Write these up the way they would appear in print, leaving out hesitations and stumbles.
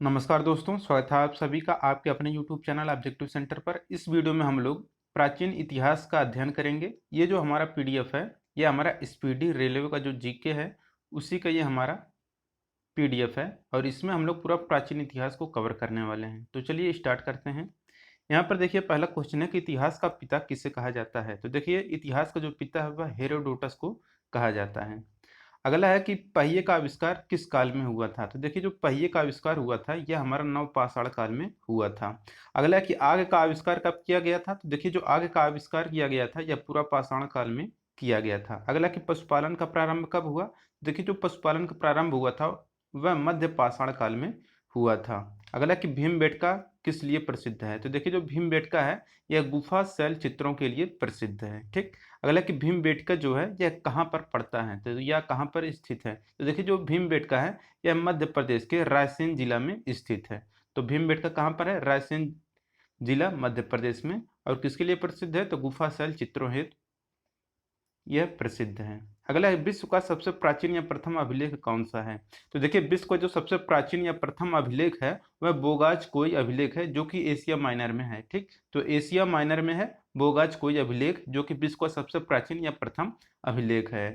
नमस्कार दोस्तों, स्वागत है आप सभी का आपके अपने YouTube चैनल ऑब्जेक्टिव सेंटर पर। इस वीडियो में हम लोग प्राचीन इतिहास का अध्ययन करेंगे। ये जो हमारा पीडीएफ है, ये हमारा स्पीडी रेलवे का जो जीके है, उसी का ये हमारा पीडीएफ है और इसमें हम लोग पूरा प्राचीन इतिहास को कवर करने वाले हैं। तो चलिए स्टार्ट करते हैं। यहाँ पर देखिए पहला क्वेश्चन है कि इतिहास का पिता किसे कहा जाता है। तो देखिए इतिहास का जो पिता है वह हेरोडोटस को कहा जाता है। अगला है कि पहिए का आविष्कार किस काल में हुआ था। तो देखिए जो पहिए का आविष्कार हुआ था यह हमारा नवपाषाण काल में हुआ था। अगला है कि आग का आविष्कार कब किया गया था। तो देखिए जो आग का आविष्कार किया गया था यह पूरा पाषाण काल में किया गया था। अगला कि पशुपालन का प्रारंभ कब हुआ। देखिए जो पशुपालन का प्रारंभ हुआ था वह मध्य पाषाण काल में हुआ था। अगला कि भीमबेटका किस लिए प्रसिद्ध है। तो देखिए जो भीमबेटका है यह गुफा शैल चित्रों के लिए प्रसिद्ध है। ठीक। अगला कि भीमबेटका जो है यह कहाँ पर पड़ता है। तो यह कहाँ पर स्थित है। तो देखिए जो भीमबेटका है यह मध्य प्रदेश के रायसेन जिला में स्थित है। तो भीमबेटका कहाँ पर है, रायसेन जिला मध्य प्रदेश में। और किसके लिए प्रसिद्ध है, तो गुफा शैल चित्रों हेतु यह प्रसिद्ध है। अगला है विश्व का सबसे प्राचीन या प्रथम अभिलेख कौन सा है। तो देखिए विश्व का जो सबसे प्राचीन या प्रथम अभिलेख है वह बोगाज कोई अभिलेख है जो कि एशिया माइनर में है। ठीक। तो एशिया माइनर में है बोगाज कोई अभिलेख जो कि विश्व का सबसे प्राचीन या प्रथम अभिलेख है।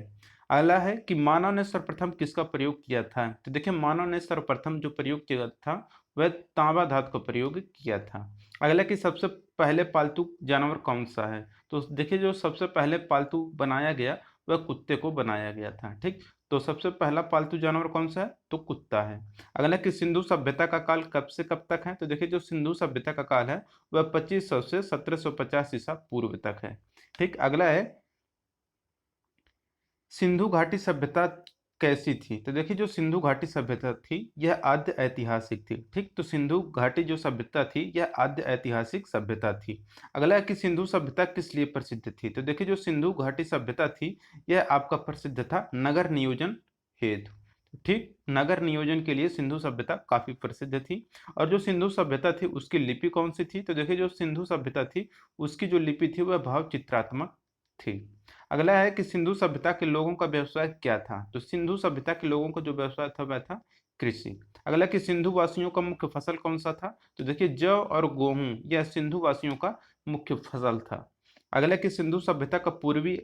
अगला है कि मानव ने सर्वप्रथम किसका प्रयोग किया था। तो देखिए मानव ने सर्वप्रथम जो प्रयोग किया था वह तांबा धातु का प्रयोग किया था। अगला कि सबसे पहले पालतू जानवर कौन सा है। तो देखिए जो सबसे पहले पालतू बनाया गया वह कुत्ते को बनाया गया था। ठीक। तो सबसे पहला पालतू जानवर कौन सा है, तो कुत्ता है। अगला कि सिंधु सभ्यता का काल कब से कब तक है। तो देखिए जो सिंधु सभ्यता का काल है वह 2500 से 1750 ईसा पूर्व तक है। ठीक। अगला है सिंधु घाटी सभ्यता कैसी थी। तो देखिए जो सिंधु घाटी सभ्यता थी यह आद्य ऐतिहासिक थी। ठीक। तो सिंधु घाटी जो सभ्यता थी यह आद्य ऐतिहासिक सभ्यता थी। अगला है कि सिंधु सभ्यता किस लिए प्रसिद्ध थी। तो देखिए जो सिंधु घाटी सभ्यता थी यह आपका प्रसिद्ध था नगर नियोजन हेतु। ठीक। नगर नियोजन के लिए सिंधु सभ्यता काफी प्रसिद्ध थी। और जो सिंधु सभ्यता थी उसकी लिपि कौन सी थी। तो देखिए जो सिंधु सभ्यता थी उसकी जो लिपि थी वह भाव चित्रात्मक थी। अगला है कि सिंधु सभ्यता के लोगों का व्यवसाय क्या था। तो सिंधु सभ्यता के लोगों का जो व्यवसाय था वह था कृषि। अगला कि सिंधु वासियों का मुख्य फसल कौन सा था। तो देखिए जौ और गेहूं यह सिंधु वासियों का मुख्य फसल था। अगला कि सिंधु सभ्यता का पूर्वी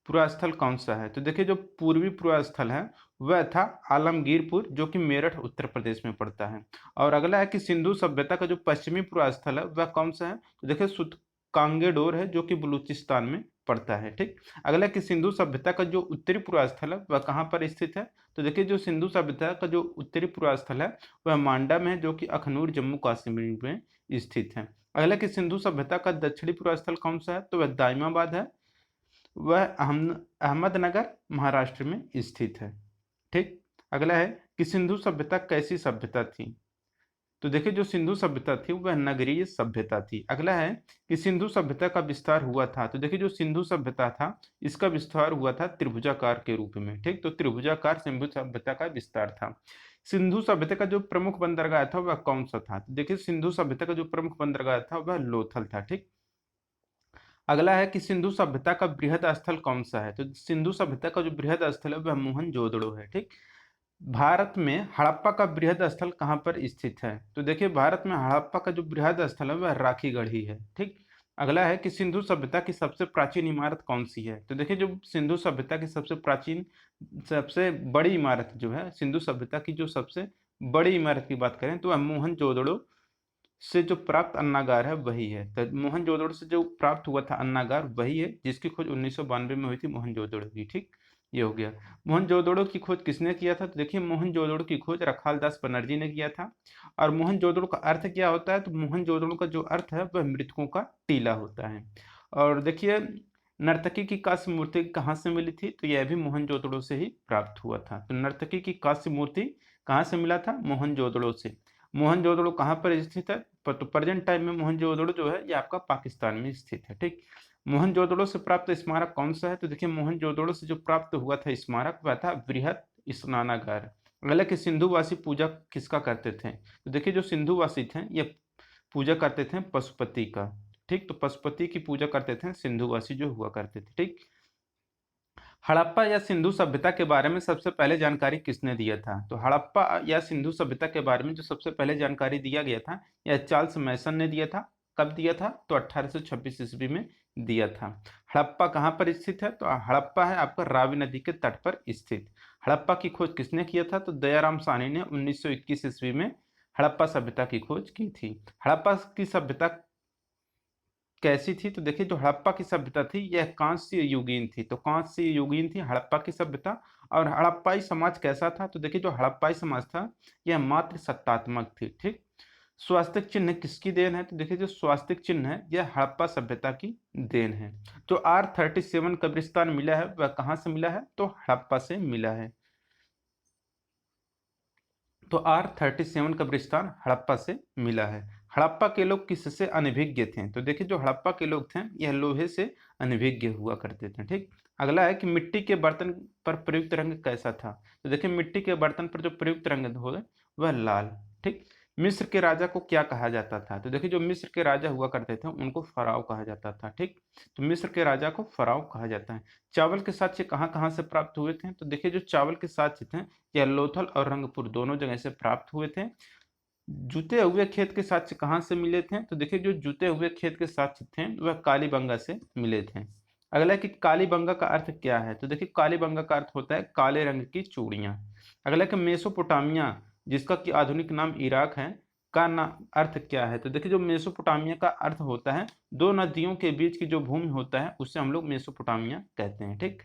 पुरास्थल कौन सा है। तो देखिए जो पूर्वी पुरास्थल है वह था आलमगीरपुर जो कि मेरठ उत्तर प्रदेश में पड़ता है। और अगला है कि सिंधु सभ्यता का जो पश्चिमी पुरास्थल है वह कौन सा है। तो देखिए कांगेडोर है जो कि बलूचिस्तान में पड़ता है। ठीक। अगला कि सिंधु सभ्यता का जो उत्तरी पुरास्थल है वह कहाँ पर स्थित है। तो देखिए जो सिंधु सभ्यता का जो उत्तरी पुरास्थल है वह मांडा में है जो कि अखनूर जम्मू कश्मीर में स्थित है। अगला कि सिंधु सभ्यता का दक्षिणी पुरास्थल कौन सा है। तो वह दाइमाबाद है, वह अहमदनगर महाराष्ट्र में स्थित है। ठीक। अगला है कि सिंधु सभ्यता कैसी सभ्यता थी। तो देखिए जो सिंधु सभ्यता थी वह नगरीय सभ्यता थी। अगला है कि सिंधु सभ्यता का विस्तार हुआ था। तो देखिए जो सिंधु सभ्यता था इसका विस्तार हुआ था त्रिभुजाकार के रूप में। ठीक। तो त्रिभुजाकार सिंधु सभ्यता का विस्तार था। सिंधु सभ्यता का जो प्रमुख बंदरगाह था वह कौन सा था। तो देखिए सिंधु सभ्यता का जो प्रमुख बंदरगाह था वह लोथल था। ठीक। अगला है कि सिंधु सभ्यता का बृहद स्थल कौन सा है। तो सिंधु सभ्यता का जो बृहद स्थल है वह मोहनजोदड़ो है। ठीक। भारत में हड़प्पा का बृहद स्थल कहाँ पर स्थित है। तो देखिए भारत में हड़प्पा का जो बृहद स्थल है वह राखीगढ़ ही है। ठीक। अगला है कि सिंधु सभ्यता की सबसे प्राचीन इमारत कौन सी है। तो देखिए जो सिंधु सभ्यता की सबसे प्राचीन सबसे बड़ी इमारत जो है, सिंधु सभ्यता की जो सबसे बड़ी इमारत की बात करें तो वह मोहनजोदड़ो से जो प्राप्त अन्नागार है वही है। तो मोहनजोदड़ो से जो प्राप्त हुआ था अन्नागार वही है जिसकी खोज 1992 में हुई थी मोहनजोदड़ो की। ठीक। ये हो गया। मोहनजोदड़ो की खोज किसने किया था। तो देखिए मोहनजोदड़ो की खोज रखालदास बनर्जी ने किया था। और मोहनजोदड़ो का अर्थ क्या होता है। तो मोहनजोदड़ो का जो अर्थ है वह मृतकों का टीला होता है। और देखिए नर्तकी की कांस्य मूर्ति कहाँ से मिली थी। तो यह भी मोहनजोदड़ो से ही प्राप्त हुआ था। तो नर्तकी की कांस्य मूर्ति कहाँ से मिला था, मोहनजोदड़ो से। मोहनजोदड़ो कहाँ पर स्थित है। तो प्रेजेंट टाइम में मोहनजोदड़ो जो है ये आपका पाकिस्तान में स्थित है। ठीक। मोहनजोदड़ो से प्राप्त स्मारक कौन सा है। तो देखिए मोहनजोदड़ो से जो प्राप्त हुआ था स्मारक वह था बृहद स्नानागार। अगला कि सिंधुवासी पूजा किसका करते थे। तो देखिए जो सिंधुवासी थे ये पूजा करते थे पशुपति का। ठीक। तो पशुपति की पूजा करते थे सिंधुवासी जो हुआ करते थे। ठीक। हड़प्पा या सिंधु सभ्यता के बारे में सबसे पहले जानकारी किसने दिया था? तो हड़प्पा या सिंधु सभ्यता के बारे में जो सबसे पहले जानकारी दिया गया था, यह चार्ल्स मैसन ने दिया था। कब दिया था? तो 1826 ईस्वी में दिया था। हड़प्पा कहाँ पर स्थित है? तो हड़प्पा है आपका रावी नदी के तट पर स्थित। हड़प्पा की खोज किसने किया था? तो दयाराम साहनी ने 1921 ईस्वी में हड़प्पा सभ्यता की खोज की थी। हड़प्पा की सभ्यता कैसी थी? तो देखिए जो हड़प्पा की सभ्यता थी यह कांस्य युगीन थी। तो कांस्य युगीन थी हड़प्पा की सभ्यता। और हड़प्पाई समाज कैसा था? तो देखिए जो हड़प्पाई समाज था यह मात्र सत्तात्मक थी। ठीक। स्वास्तिक चिन्ह किसकी देन है? तो देखिए जो स्वास्तिक चिन्ह है यह हड़प्पा सभ्यता की देन है। जो R37 कब्रिस्तान मिला है वह कहाँ से मिला है? तो हड़प्पा से मिला है। तो R37 कब्रिस्तान हड़प्पा से मिला है। हड़प्पा के लोग किससे अनभिज्ञ थे? तो देखिए जो हड़प्पा के लोग थे यह लोहे से अनभिज्ञ हुआ करते थे। ठीक। अगला है कि मिट्टी के बर्तन पर प्रयुक्त रंग कैसा था? तो देखिए मिट्टी के बर्तन पर जो प्रयुक्त रंग हो वह लाल। ठीक। मिस्र के राजा को क्या कहा जाता था? तो देखिए जो मिस्र के राजा हुआ करते थे उनको फराव कहा जाता था। ठीक। तो मिस्र के राजा को फराव कहा जाता है। चावल के साक्ष्य कहाँ कहाँ से प्राप्त हुए थे? तो देखिए जो चावल के साक्ष्य थे यह लोथल और रंगपुर दोनों जगह से प्राप्त हुए थे। जूते हुए खेत के साक्ष्य कहाँ से मिले थे? तो देखिए जो जूते हुए खेत के साक्ष्य थे वह कालीबंगा से मिले थे। अगला कि कालीबंगा का अर्थ क्या है? तो देखिए कालीबंगा का अर्थ होता है काले रंग की चूड़ियां। अगला कि मेसोपोटामिया जिसका कि आधुनिक नाम इराक है का ना अर्थ क्या है? तो देखिए जो मेसोपोटामिया का अर्थ होता है दो नदियों के बीच की जो भूमि होता है उससे हम लोग मेसोपोटामिया कहते हैं। ठीक।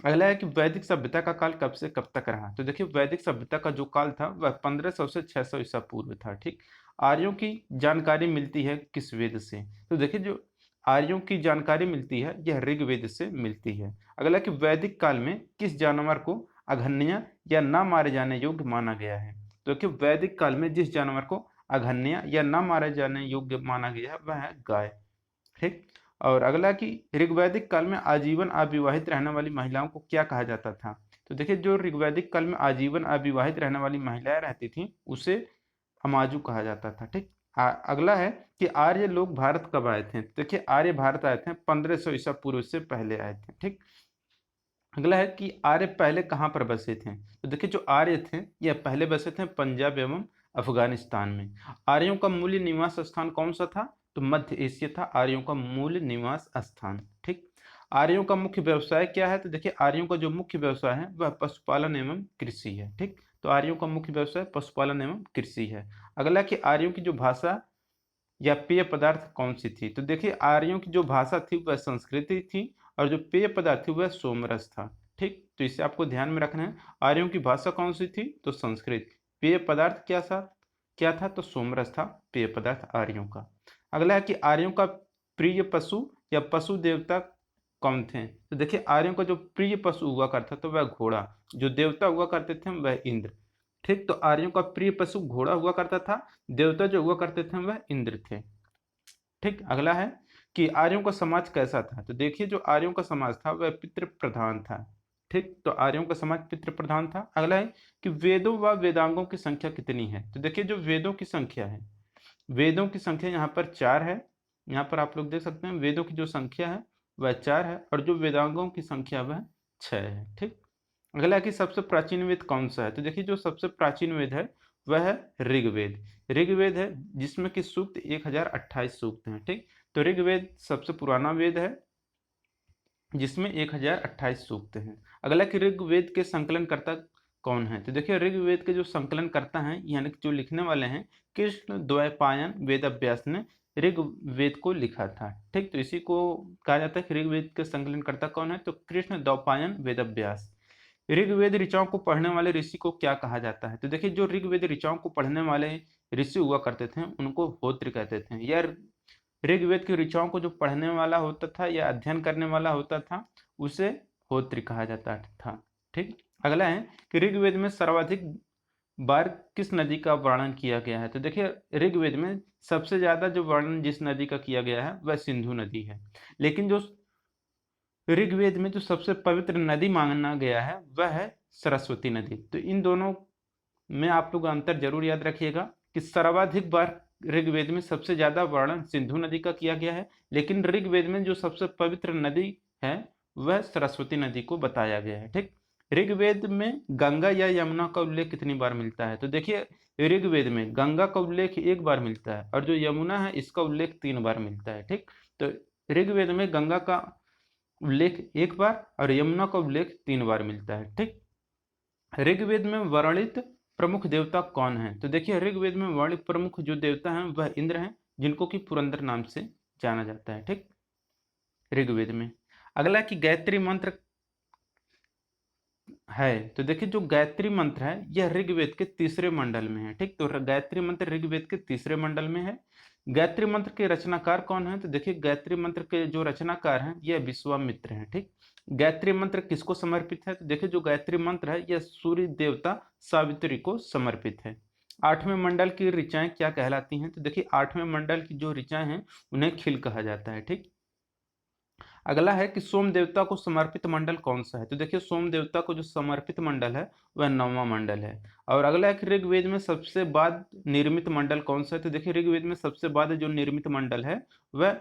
अगला है कि वैदिक सभ्यता का काल कब से कब तक रहा? तो देखिए वैदिक सभ्यता का जो काल था वह 1500 से 600 ईसा पूर्व था। ठीक। आर्यों की जानकारी मिलती है किस वेद से? तो देखिए जो आर्यों की जानकारी मिलती है यह ऋग्वेद से मिलती है। अगला कि वैदिक काल में किस जानवर को अघन्य या ना मारे जाने योग्य माना गया है? तो देखिए वैदिक काल में जिस जानवर को अघन्य या ना मारे जाने योग्य माना गया है वह है गाय। ठीक। और अगला कि ऋग्वैदिक काल में आजीवन अविवाहित रहने वाली महिलाओं को क्या कहा जाता था? तो देखिए जो ऋग्वैदिक काल में आजीवन अविवाहित रहने वाली महिलाएं रहती थीं उसे अमाजु कहा जाता था। ठीक। अगला है कि आर्य लोग भारत कब आए थे? तो देखिए आर्य भारत आए थे 1500 ईसा पूर्व से पहले आए थे। ठीक। अगला है कि आर्य पहले कहाँ पर बसे थे? तो देखिए जो आर्य थे यह पहले बसे थे पंजाब एवं अफगानिस्तान में। आर्यों का मूल निवास स्थान कौन सा था? तो मध्य एशिया था आर्यों का मूल निवास स्थान। ठीक। आर्यों का मुख्य व्यवसाय क्या है? तो देखिए आर्यों का जो मुख्य व्यवसाय है वह पशुपालन एवं कृषि है। ठीक। तो आर्यों का मुख्य व्यवसाय पशुपालन एवं कृषि है। अगला कि आर्यों की जो भाषा या पेय पदार्थ कौन सी थी? तो देखिए आर्यों की जो भाषा थी वह संस्कृति थी और जो पेय पदार्थ थी वह सोमरस था। ठीक। तो इसे आपको ध्यान में रखना है। आर्यों की भाषा कौन सी थी? तो संस्कृत। पेय पदार्थ क्या था? तो सोमरस था पेय पदार्थ आर्यों का। अगला है कि आर्यों का प्रिय पशु या पशु देवता कौन थे? तो देखिए आर्यों का जो प्रिय पशु हुआ करता था वह घोड़ा, जो देवता हुआ करते थे वह इंद्र। ठीक। तो आर्यों का प्रिय पशु घोड़ा हुआ करता था, देवता जो हुआ करते थे वह इंद्र थे। ठीक। अगला है कि आर्यों का समाज कैसा था? तो देखिए जो आर्यों का समाज था वह पितृ प्रधान था। ठीक। तो आर्यों का समाज पितृ प्रधान था। अगला है कि वेदों व वेदांगों की संख्या कितनी है? तो देखिए जो वेदों की संख्या है, वेदों की संख्या यहाँ पर 4 है। यहाँ पर आप लोग देख सकते हैं वेदों की जो संख्या है वह 4 है और जो वेदांगों की संख्या वह 6 है। ठीक। अगला है कि सबसे प्राचीन वेद कौन सा है? तो देखिए जो सबसे प्राचीन वेद है वह है ऋग्वेद। ऋग्वेद है जिसमें कि सूक्त 1028 सूक्त हैं। ठीक। तो ऋग्वेद सबसे पुराना वेद है जिसमें 1028 सूक्त हैं। अगला कि ऋग्वेद के संकलनकर्ता कौन है? तो देखिए ऋग्वेद के जो संकलनकर्ता हैं यानी कि जो लिखने वाले हैं कृष्ण द्वैपायन वेदव्यास ने ऋग्वेद को लिखा था। ठीक। तो इसी को कहा जाता है कि ऋग्वेद के संकलनकर्ता कौन है? तो कृष्ण द्वैपायन वेदव्यास। ऋग्वेद ऋचाओं को पढ़ने वाले ऋषि को क्या कहा जाता है? तो देखिए जो ऋग्वेद ऋचाओं को पढ़ने वाले ऋषि हुआ करते थे उनको होत्र कहते थे। या ऋग्वेद की ऋचाओं को जो पढ़ने वाला होता था या अध्ययन करने वाला होता था उसे होत्र कहा जाता था। ठीक। अगला है कि ऋग्वेद में सर्वाधिक बार किस नदी का वर्णन किया गया है? तो देखिए ऋग्वेद में सबसे ज्यादा जो वर्णन जिस नदी का किया गया है वह सिंधु नदी है। लेकिन जो ऋग्वेद में जो सबसे पवित्र नदी माना गया है वह है सरस्वती नदी। तो इन दोनों में आप लोग अंतर जरूर याद रखिएगा कि सर्वाधिक बार ऋग्वेद में सबसे ज्यादा वर्णन सिंधु नदी का किया गया है, लेकिन ऋग्वेद में जो सबसे पवित्र नदी है वह सरस्वती नदी को बताया गया है। ठीक, ऋग्वेद में गंगा या यमुना का उल्लेख कितनी बार मिलता है? तो देखिए ऋग्वेद में गंगा का उल्लेख 1 बार मिलता है और जो यमुना है इसका उल्लेख 3 बार मिलता है। ठीक, तो ऋग्वेद में गंगा का उल्लेख 1 बार और यमुना का उल्लेख 3 बार मिलता है। ठीक, ऋग्वेद में वर्णित प्रमुख देवता कौन है? तो देखिए ऋग्वेद में वर्णित प्रमुख जो देवता हैं वह इंद्र हैं, जिनको कि पुरंदर नाम से जाना जाता है। ठीक, ऋग्वेद में। अगला कि गायत्री मंत्र है, तो देखिए जो गायत्री मंत्र है यह ऋग्वेद के तीसरे मंडल में है। ठीक, तो गायत्री मंत्र ऋग्वेद के तीसरे मंडल में है। गायत्री मंत्र के रचनाकार कौन है? तो देखिए गायत्री मंत्र के जो रचनाकार हैं यह विश्वामित्र हैं। ठीक, गायत्री मंत्र किसको समर्पित है? तो देखिए जो गायत्री मंत्र है यह सूर्य देवता सावित्री को समर्पित है। 8वें मंडल की ऋचाएं क्या कहलाती हैं? तो देखिए 8वें मंडल की जो ऋचाएं हैं उन्हें खिल कहा जाता है। ठीक, अगला है कि सोम देवता को समर्पित मंडल कौन सा है? तो देखिए सोम देवता को जो समर्पित मंडल है वह 9वां मंडल है। और अगला है कि ऋग्वेद में सबसे बाद निर्मित मंडल कौन सा है? तो देखिए ऋग्वेद में सबसे बाद जो निर्मित मंडल है वह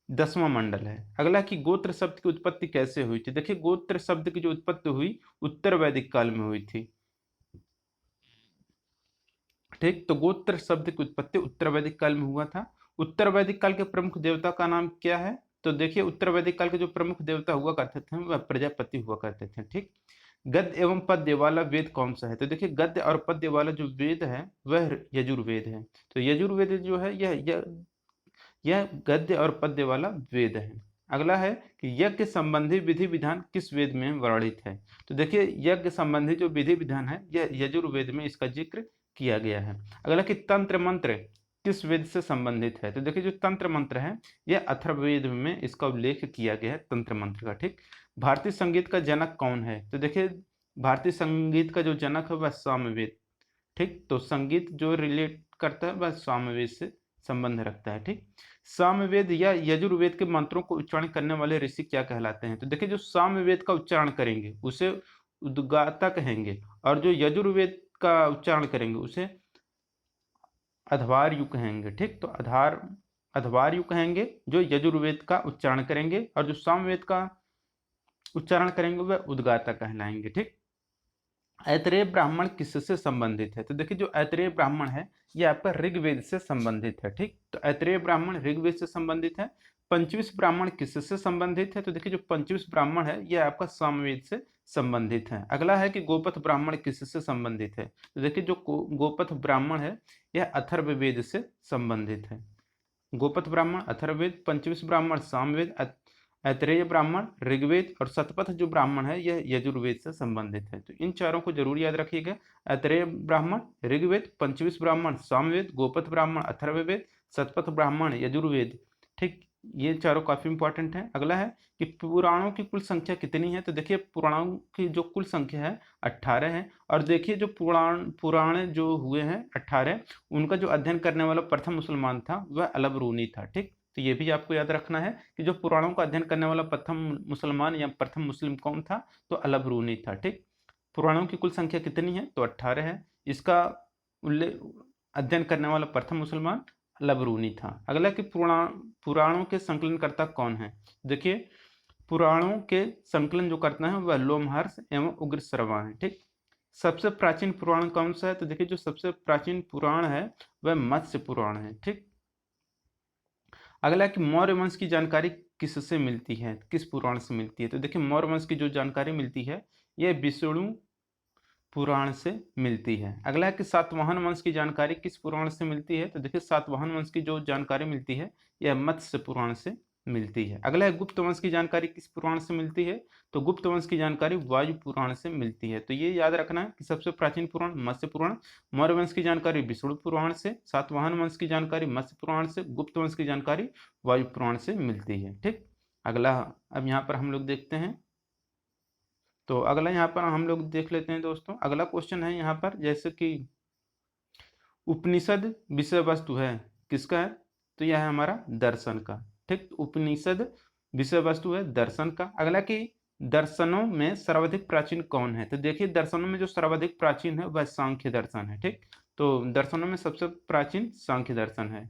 10वां मंडल है। अगला है कि गोत्र शब्द की उत्पत्ति कैसे हुई थी? देखिए गोत्र शब्द की जो उत्पत्ति हुई उत्तर वैदिक काल में हुई थी। ठीक, तो गोत्र शब्द की उत्पत्ति उत्तर वैदिक काल में हुआ था। उत्तर वैदिक काल के प्रमुख देवता का नाम क्या है? तो देखिए उत्तर वैदिक काल के जो प्रमुख देवता हुआ करते थे वह प्रजापति हुआ करते थे। ठीक, गद्य एवं पद्य वाला वेद कौन सा है? तो देखिए गद्य और पद्य वाला जो वेद है वह यजुर्वेद है। तो यजुर्वेद जो है यह गद्य और पद्य वाला वेद है। अगला है कि यज्ञ संबंधी विधि विधान किस वेद में वर्णित है? तो देखिए यज्ञ संबंधी जो विधि विधान है यह यजुर्वेद में इसका जिक्र किया गया है। अगला कि तंत्र मंत्र किस वेद से संबंधित है? तो देखिए जो तंत्र मंत्र है यह अथर्ववेद में इसका उल्लेख किया गया है तंत्र मंत्र का। ठीक, भारतीय संगीत का जनक कौन है? तो देखिए भारतीय संगीत का जो जनक है वह सामवेद। ठीक, तो संगीत जो रिलेट करता है वह सामवेद से संबंध रखता है। ठीक, सामवेद या यजुर्वेद के मंत्रों को उच्चारण करने वाले ऋषि क्या कहलाते हैं? तो देखिए जो सामवेद का उच्चारण करेंगे उसे उद्गाता कहेंगे और जो यजुर्वेद का उच्चारण करेंगे उसे अधवार्यु कहेंगे। ठीक, तो अधवार्यु कहेंगे जो यजुर्वेद का उच्चारण करेंगे और जो सामवेद का उच्चारण करेंगे वह उद्गाता कहलाएंगे। ठीक, ऐतरेय ब्राह्मण किससे संबंधित है? तो देखिए जो ऐतरेय ब्राह्मण है ये आपका ऋग्वेद से संबंधित है। ठीक, तो ऐतरेय ब्राह्मण ऋग्वेद से संबंधित है। पंचविश ब्राह्मण किससे संबंधित है? तो देखिए जो पंचविश ब्राह्मण है यह आपका सामवेद से संबंधित है। अगला है कि गोपथ ब्राह्मण किससे संबंधित है? तो देखिए जो गोपथ ब्राह्मण है यह अथर्ववेद से संबंधित है। गोपथ ब्राह्मण अथर्ववेद, पंचविश ब्राह्मण सामवेद, ऐतरेय ब्राह्मण ऋग्वेद और शतपथ जो ब्राह्मण है यह यजुर्वेद से संबंधित है। तो इन चारों को जरूर याद रखिएगा। ऐतरेय ब्राह्मण ऋग्वेद, पंचविश ब्राह्मण सामवेद, गोपथ ब्राह्मण अथर्ववेद, शतपथ ब्राह्मण यजुर्वेद। ठीक, ये चारों काफी इंपॉर्टेंट है। अगला है कि पुराणों की कुल संख्या कितनी है? तो देखिए पुराणों की जो कुल संख्या है 18 है। और देखिए जो पुराण जो हुए हैं 18, उनका जो अध्ययन करने वाला प्रथम मुसलमान था वह अलबरूनी था। ठीक, तो ये भी आपको याद रखना है कि जो पुराणों का अध्ययन करने वाला प्रथम मुसलमान या प्रथम मुस्लिम कौन था? तो अलबरूनी था। ठीक, पुराणों की कुल संख्या कितनी है? तो 18 है। इसका उल्लेख अध्ययन करने वाला प्रथम मुसलमान अलबरूनी था। अगला कि पुराणों के संकलनकर्ता कौन है? देखिए पुराणों के संकलन जो करता है वह लोमहर्ष एवं उग्रश्रवा है। ठीक, सबसे प्राचीन पुराण कौन सा है? तो देखिए जो सबसे प्राचीन पुराण है वह मत्स्य पुराण है। ठीक, अगला कि मौर्य वंश की जानकारी किससे मिलती है? किस पुराण से मिलती है? तो देखिए मौर्य वंश की जो जानकारी मिलती है यह विष्णु पुराण से मिलती है। अगला है कि सातवाहन वंश की जानकारी किस पुराण से मिलती है? तो देखिए सातवाहन वंश की जो जानकारी मिलती है यह मत्स्य पुराण से मिलती है। अगला है गुप्त वंश की जानकारी किस पुराण से मिलती है? तो गुप्त वंश की जानकारी वायु पुराण से मिलती है। तो ये याद रखना है कि सबसे प्राचीन पुराण मत्स्य पुराण, मौर्य वंश की जानकारी विष्णु पुराण से, सातवाहन वंश की जानकारी मत्स्य पुराण से, गुप्त वंश की जानकारी वायु पुराण से मिलती है। ठीक, अगला अब यहाँ पर हम लोग देखते हैं। तो अगला यहाँ पर हम लोग देख लेते हैं दोस्तों। अगला क्वेश्चन है यहाँ पर जैसे कि उपनिषद विषय वस्तु है किसका है? तो यह है हमारा दर्शन का। ठीक, उपनिषद विषय वस्तु है दर्शन का। अगला कि दर्शनों में सर्वाधिक प्राचीन कौन है? तो देखिए दर्शनों में जो सर्वाधिक प्राचीन है वह सांख्य दर्शन है। ठीक, तो दर्शनों में सबसे प्राचीन सांख्य दर्शन है।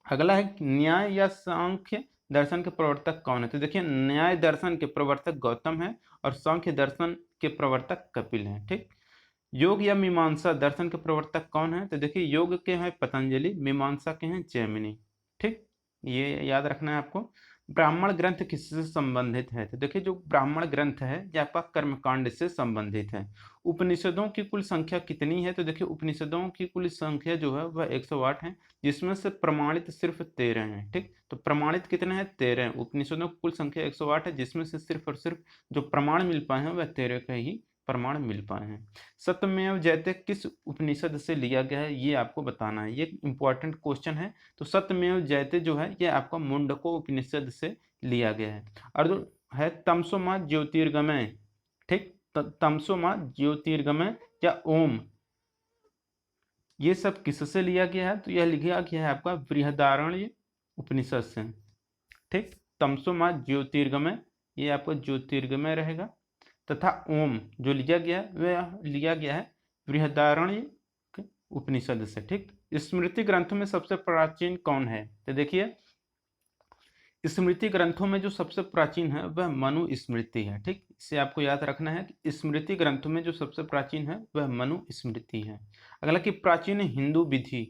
अगला है न्याय या सांख्य दर्शन के प्रवर्तक कौन है? तो देखिए न्याय दर्शन के प्रवर्तक गौतम है और सांख्य दर्शन के प्रवर्तक कपिल हैं। ठीक। योग या मीमांसा दर्शन के प्रवर्तक कौन है? तो देखिए योग के हैं पतंजलि, मीमांसा के हैं जैमिनी। ठीक, ये याद रखना है आपको। ब्राह्मण ग्रंथ किससे संबंधित है? तो देखिए जो ब्राह्मण ग्रंथ है यह आपका कर्मकांड से संबंधित है। उपनिषदों की कुल संख्या कितनी है? तो देखिए उपनिषदों की कुल संख्या जो है वह 108 है, जिसमें से प्रमाणित सिर्फ 13 हैं। ठीक, तो प्रमाणित कितने हैं? 13 हैं। उपनिषदों की कुल संख्या 108 है, जिसमें से सिर्फ और सिर्फ जो प्रमाण मिल पाए हैं वह 13 का ही प्रमाण मिल पाए हैं। सत्यमेव जयते किस उपनिषद से लिया गया है ये आपको बताना है, ये इंपॉर्टेंट क्वेश्चन है। तो सत्यमेव जयते जो है ये आपका मुंडको उपनिषद से लिया गया है। और जो है तमसो मां ज्योतिर्गमय, ठीक, तमसो मां ज्योतिर्गमय या ओम, ये सब किससे लिया गया है? तो यह लिखा गया है आपका बृहदारण्य उपनिषद से। ठीक, तमसो मां ज्योतिर्गमय ये आपका ज्योतिर्गमय रहेगा, तथा ओम जो लिया गया वह लिया गया है बृहदारण्य उपनिषद से। ठीक, स्मृति ग्रंथों में सबसे प्राचीन कौन है? तो देखिए स्मृति ग्रंथों में जो सबसे प्राचीन है वह मनु स्मृति है। ठीक, इसे आपको याद रखना है कि स्मृति ग्रंथों में जो सबसे प्राचीन है वह मनु स्मृति है। अगला कि प्राचीन हिंदू विधि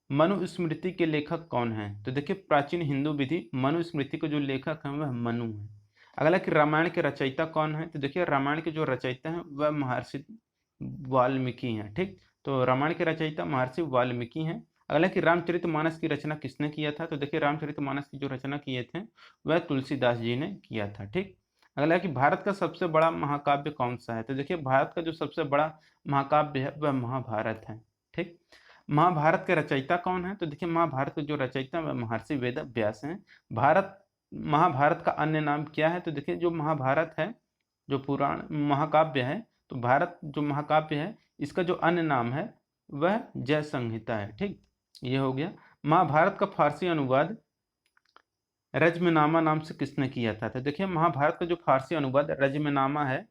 मनुस्मृति के लेखक कौन है? तो देखिए प्राचीन हिंदू विधि मनुस्मृति के जो लेखक हैं वह मनु है। अगला कि रामायण के रचयिता कौन है? तो देखिए रामायण के जो रचयिता हैं वह महर्षि वाल्मीकि हैं। ठीक, तो रामायण के रचयिता महर्षि वाल्मीकि हैं। अगला कि रामचरितमानस की रचना किसने किया था? तो देखिए रामचरितमानस की जो रचना किए थे वह तुलसीदास जी ने किया था। ठीक, अगला कि भारत का सबसे बड़ा महाकाव्य कौन सा है? तो देखिए भारत का जो सबसे बड़ा महाकाव्य है वह महाभारत है। ठीक, महाभारत के रचयिता कौन है? तो देखिए महाभारत के जो रचयिता वह महर्षि वेद व्यास हैं। भारत महाभारत का अन्य नाम क्या है? तो देखिए जो महाभारत है, जो पुराण महाकाव्य है, तो भारत जो महाकाव्य है इसका जो अन्य नाम है वह जय संहिता है। ठीक, ये हो गया। महाभारत का फारसी अनुवाद रज्मनामा नाम से किसने किया था? तो देखिए महाभारत का जो फारसी अनुवाद रज्मनामा है,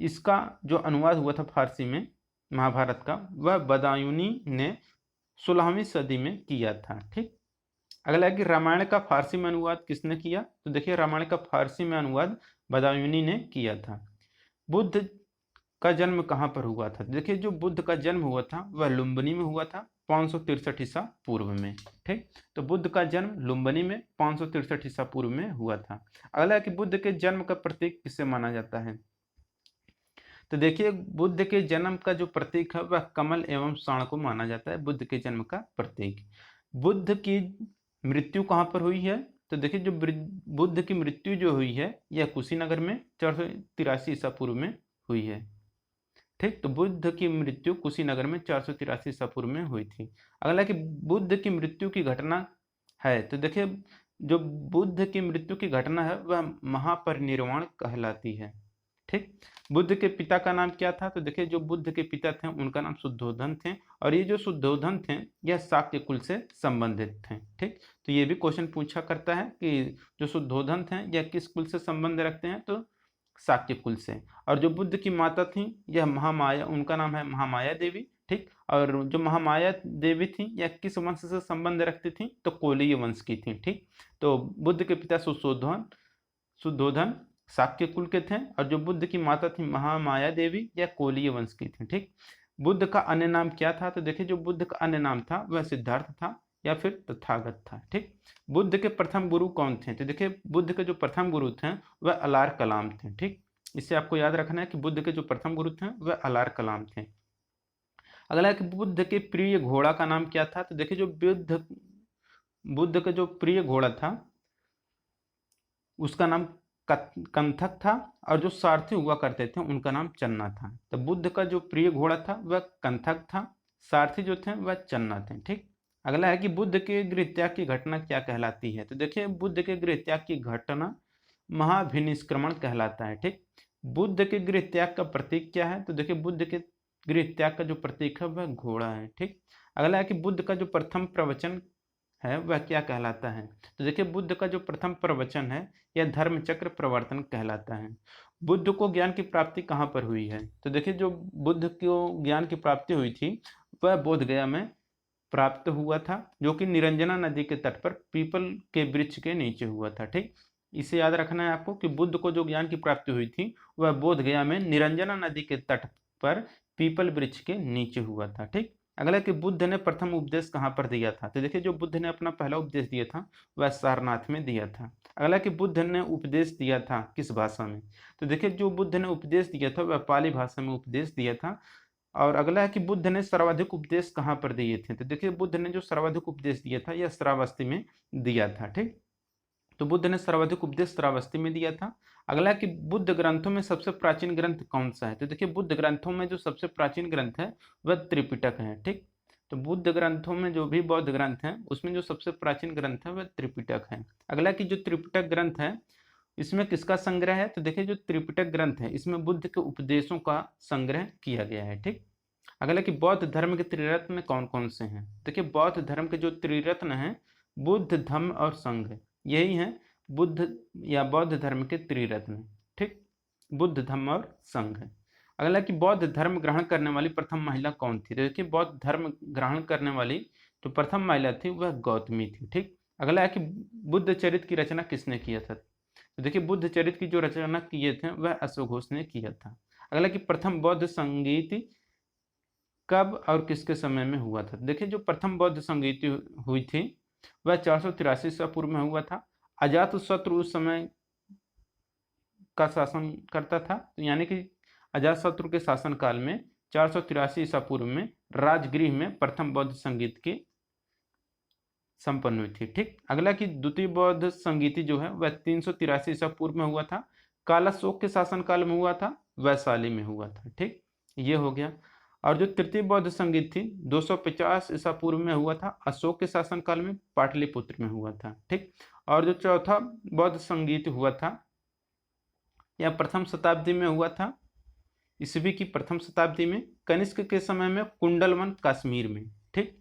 इसका जो अनुवाद हुआ था फारसी में महाभारत का वह बदायूनी ने 16वीं सदी में किया था। ठीक, अगला है कि रामायण का फारसी में अनुवाद किसने किया? तो देखिए रामायण का फारसी में अनुवाद बदायूनी ने किया था। बुद्ध का जन्म कहाँ पर हुआ था? देखिए जो बुद्ध का जन्म हुआ था वह लुम्बिनी में हुआ था 563 ईसा पूर्व में। ठीक, तो बुद्ध का जन्म लुम्बिनी में 563 ईसा पूर्व में हुआ था। अगला है कि बुद्ध के जन्म का प्रतीक किसे माना जाता है? तो देखिए बुद्ध के जन्म का जो प्रतीक है वह कमल एवं साण को माना जाता है बुद्ध के जन्म का प्रतीक। बुद्ध की मृत्यु कहाँ पर हुई है? तो देखिए जो बुद्ध की मृत्यु जो हुई है यह कुशीनगर में 483 ईसा पूर्व में हुई है। ठीक, तो बुद्ध की मृत्यु कुशीनगर में 483 ईसा पूर्व में हुई थी। अगला कि बुद्ध की मृत्यु की घटना है, तो देखिए जो बुद्ध की मृत्यु की घटना है वह महापरिनिर्वाण कहलाती है। ठीक, बुद्ध के पिता का नाम क्या था? तो देखिए जो बुद्ध के पिता थे उनका नाम शुद्धोधन थे, और ये जो शुद्धोधन थे यह शाक्य कुल से संबंधित थे। ठीक, तो ये भी क्वेश्चन पूछा करता है कि जो शुद्धोधन थे यह किस कुल से संबंध रखते हैं? तो शाक्य कुल से। और जो बुद्ध की माता थी यह महामाया, उनका नाम है महामाया देवी। ठीक, और जो महामाया देवी थी यह किस वंश से संबंध रखती थी? तो कोलीय वंश की थी। ठीक, तो बुद्ध के पिता शुद्धोधन शाक्य कुल के थे, और जो बुद्ध की माता थी महामाया देवी यह कोलीय वंश की थी। ठीक, बुद्ध का अन्य नाम क्या था? तो देखिए जो बुद्ध का अन्य नाम था वह सिद्धार्थ था या फिर तथागत था। ठीक, बुद्ध के प्रथम गुरु कौन थे? तो देखिए बुद्ध के जो प्रथम गुरु थे वह अलार कलाम थे। ठीक, इसे आपको याद रखना है कि बुद्ध के जो प्रथम गुरु थे वह अलार कलाम थे। अगला है कि बुद्ध के प्रिय घोड़ा का नाम क्या था? तो देखिए जो बुद्ध का जो प्रिय घोड़ा था उसका नाम कंथक था, और जो सारथी हुआ करते थे उनका नाम चन्ना था। तो बुद्ध का जो प्रिय घोड़ा था वह कंथक था, सारथी जो थे वह चन्ना थे। ठीक, अगला है कि बुद्ध के गृहत्याग की घटना क्या कहलाती है? तो देखिए बुद्ध के गृहत्याग की घटना महाभिनिष्क्रमण कहलाता है। ठीक, बुद्ध के गृहत्याग का प्रतीक क्या है? तो देखिए बुद्ध के गृहत्याग का जो प्रतीक है वह घोड़ा है। ठीक, अगला है कि बुद्ध का जो प्रथम प्रवचन है वह क्या कहलाता है? तो देखिए बुद्ध का जो प्रथम प्रवचन है यह धर्मचक्र प्रवर्तन कहलाता है। बुद्ध को ज्ञान की प्राप्ति कहाँ पर हुई है? तो देखिए जो बुद्ध को ज्ञान की प्राप्ति हुई थी वह बोधगया में प्राप्त हुआ था, जो कि निरंजना नदी के तट पर पीपल के वृक्ष के नीचे हुआ था। ठीक, इसे याद रखना है आपको कि बुद्ध को जो ज्ञान की प्राप्ति हुई थी वह बोध गया में निरंजना नदी के तट पर पीपल वृक्ष के नीचे हुआ था। ठीक, अगला कि बुद्ध ने प्रथम उपदेश कहाँ पर दिया था, तो देखिए जो बुद्ध ने अपना पहला उपदेश दिया था वह सारनाथ में दिया था। अगला कि बुद्ध ने उपदेश दिया था किस भाषा में, तो देखिए जो बुद्ध ने उपदेश दिया था वह पाली भाषा में उपदेश दिया था। और अगला है कि बुद्ध ने सर्वाधिक उपदेश कहाँ पर दिए थे, तो देखिए बुद्ध ने जो सर्वाधिक उपदेश दिया था यह श्रावस्ती में दिया था। ठीक, तो बुद्ध ने सर्वाधिक उपदेश श्रावस्ती में दिया था। अगला कि बुद्ध ग्रंथों में सबसे प्राचीन ग्रंथ कौन सा है, तो देखिए बुद्ध ग्रंथों में जो सबसे प्राचीन ग्रंथ है वह त्रिपिटक है। ठीक, तो बुद्ध ग्रंथों में जो भी बौद्ध ग्रंथ हैं उसमें जो सबसे प्राचीन ग्रंथ है वह त्रिपिटक है। अगला कि जो त्रिपिटक ग्रंथ है इसमें किसका संग्रह है, तो देखिए जो त्रिपिटक ग्रंथ है इसमें बुद्ध के उपदेशों का संग्रह किया गया है। ठीक, अगला कि बौद्ध धर्म के त्रिरत्न कौन कौन से हैं, देखिए बौद्ध धर्म के जो त्रिरत्न हैं बुद्ध धम्म और संघ, यही है बुद्ध या बौद्ध धर्म के त्रिरत्न। ठीक, बुद्ध धम्म और संघ। अगला कि बौद्ध धर्म ग्रहण करने वाली प्रथम महिला कौन थी, तो देखिए बौद्ध धर्म ग्रहण करने वाली जो प्रथम महिला थी वह गौतमी थी। ठीक, अगला है कि बुद्ध चरित्र की रचना किसने किया था, तो देखिए बुद्ध चरित्र की जो रचना किए थे वह अश्वघोष ने किया था। अगला कि प्रथम बौद्ध संगीत कब और किसके समय में हुआ था, देखिए जो प्रथम बौद्ध संगीत हुई थी वह 483 ईसा पूर्व में हुआ था। अजातशत्रु उस समय का शासन करता था, तो यानी कि अजातशत्रु के शासन काल में 483 ईसा पूर्व में राजगृह में प्रथम बौद्ध संगीत की संपन्न हुई थी। ठीक, अगला कि द्वितीय बौद्ध संगीति जो है वह 383 ईसा पूर्व में हुआ था, कालाशोक के शासन काल में हुआ था, वैशाली में हुआ था। ठीक, ये हो गया। और जो तृतीय बौद्ध संगीत थी 250 ईसा पूर्व में हुआ था, अशोक के शासन काल में पाटलिपुत्र में हुआ था। ठीक, और जो चौथा बौद्ध संगीत हुआ था यह प्रथम शताब्दी में हुआ था, ईस्वी की प्रथम शताब्दी में, कनिष्क के समय में कुंडलवन कश्मीर में। ठीक,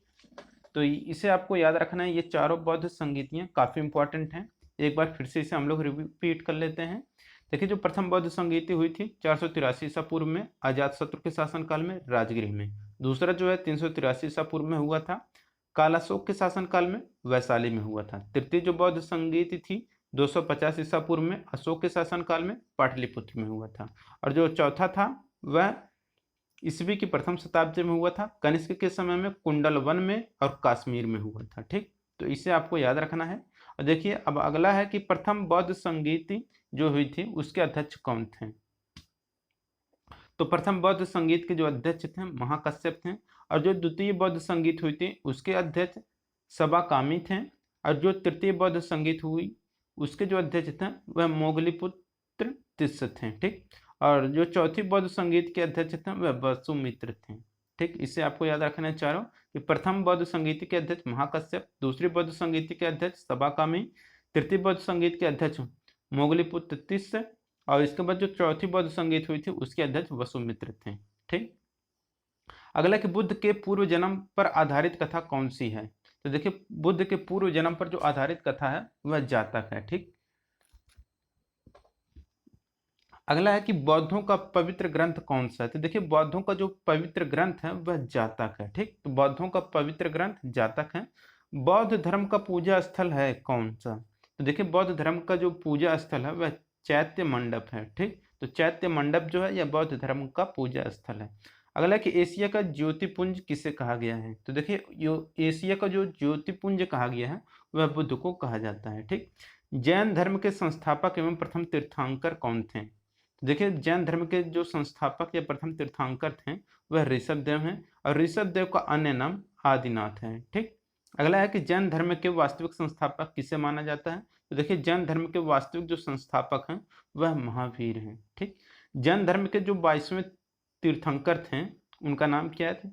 तो इसे आपको याद रखना है, ये चारों बौद्ध संगीतियाँ काफ़ी इंपॉर्टेंट हैं। एक बार फिर से इसे हम लोग रिपीट कर लेते हैं। देखिए जो प्रथम बौद्ध संगीति हुई थी 483 ईसा पूर्व में अजातशत्रु के शासनकाल में राजगृह में। दूसरा जो है 383 ईसा पूर्व में हुआ था, कालाशोक के शासनकाल में, वैशाली में हुआ था। तृतीय जो बौद्ध संगीति थी 250 ईसा पूर्व में अशोक के शासनकाल में, पाटलिपुत्र में हुआ था। और जो चौथा था वह ईस्वी की प्रथम शताब्दी में हुआ था, कनिष्क के समय में, कुंडलवन में और कश्मीर में हुआ था। ठीक, तो इसे आपको याद रखना है। और देखिए अब अगला है कि प्रथम बौद्ध संगीति जो हुई थी उसके अध्यक्ष कौन थे, तो प्रथम बौद्ध संगीत के जो अध्यक्ष थे महाकश्यप थे। और जो द्वितीय बौद्ध संगीत हुई थी उसके अध्यक्ष सबाकामी थे। और जो तृतीय बौद्ध संगीत हुई उसके जो अध्यक्ष थे वह मोगलीपुत्र तिस्स थे। ठीक, और जो चौथी बौद्ध संगीत के अध्यक्ष थे वह वसुमित्र थे। ठीक, इसे आपको याद रखना है चारों, कि प्रथम बौद्ध संगीत के अध्यक्ष महाकश्यप, दूसरी बौद्ध संगीत के अध्यक्ष सबाकामी, तृतीय बौद्ध संगीत के अध्यक्ष मोगलीपुत्र तिस्स, और इसके बाद जो चौथी बौद्ध संगीत हुई थी उसके अध्यक्ष वसुमित्र थे। ठीक, अगला कि बुद्ध के पूर्व जन्म पर आधारित कथा कौन सी है, तो देखिए बुद्ध के पूर्व जन्म पर जो आधारित कथा है वह जातक है। ठीक, अगला है कि बौद्धों का पवित्र ग्रंथ कौन सा है, तो देखिए बौद्धों का जो पवित्र ग्रंथ है वह जातक है। ठीक, तो बौद्धों का पवित्र ग्रंथ जातक है। बौद्ध धर्म का पूजा स्थल है कौन सा, तो देखिए बौद्ध धर्म का जो पूजा स्थल है वह चैत्य मंडप है। ठीक, तो चैत्य मंडप जो है यह बौद्ध धर्म का पूजा स्थल है। अगला कि एशिया का ज्योतिपुंज किसे कहा गया है, तो देखिए एशिया का जो ज्योतिपुंज कहा गया है वह बुद्ध को कहा जाता है। ठीक, जैन धर्म के संस्थापक एवं प्रथम तीर्थंकर कौन थे, देखिए जैन धर्म के जो संस्थापक या प्रथम तीर्थंकर थे वह ऋषभदेव हैं, और ऋषभदेव का अन्य नाम आदिनाथ है। ठीक, अगला है कि जैन धर्म के वास्तविक संस्थापक किसे माना जाता है, तो देखिए जैन धर्म के वास्तविक जो संस्थापक हैं वह महावीर हैं। ठीक, जैन धर्म के जो 22वें तीर्थंकर थे उनका नाम क्या है,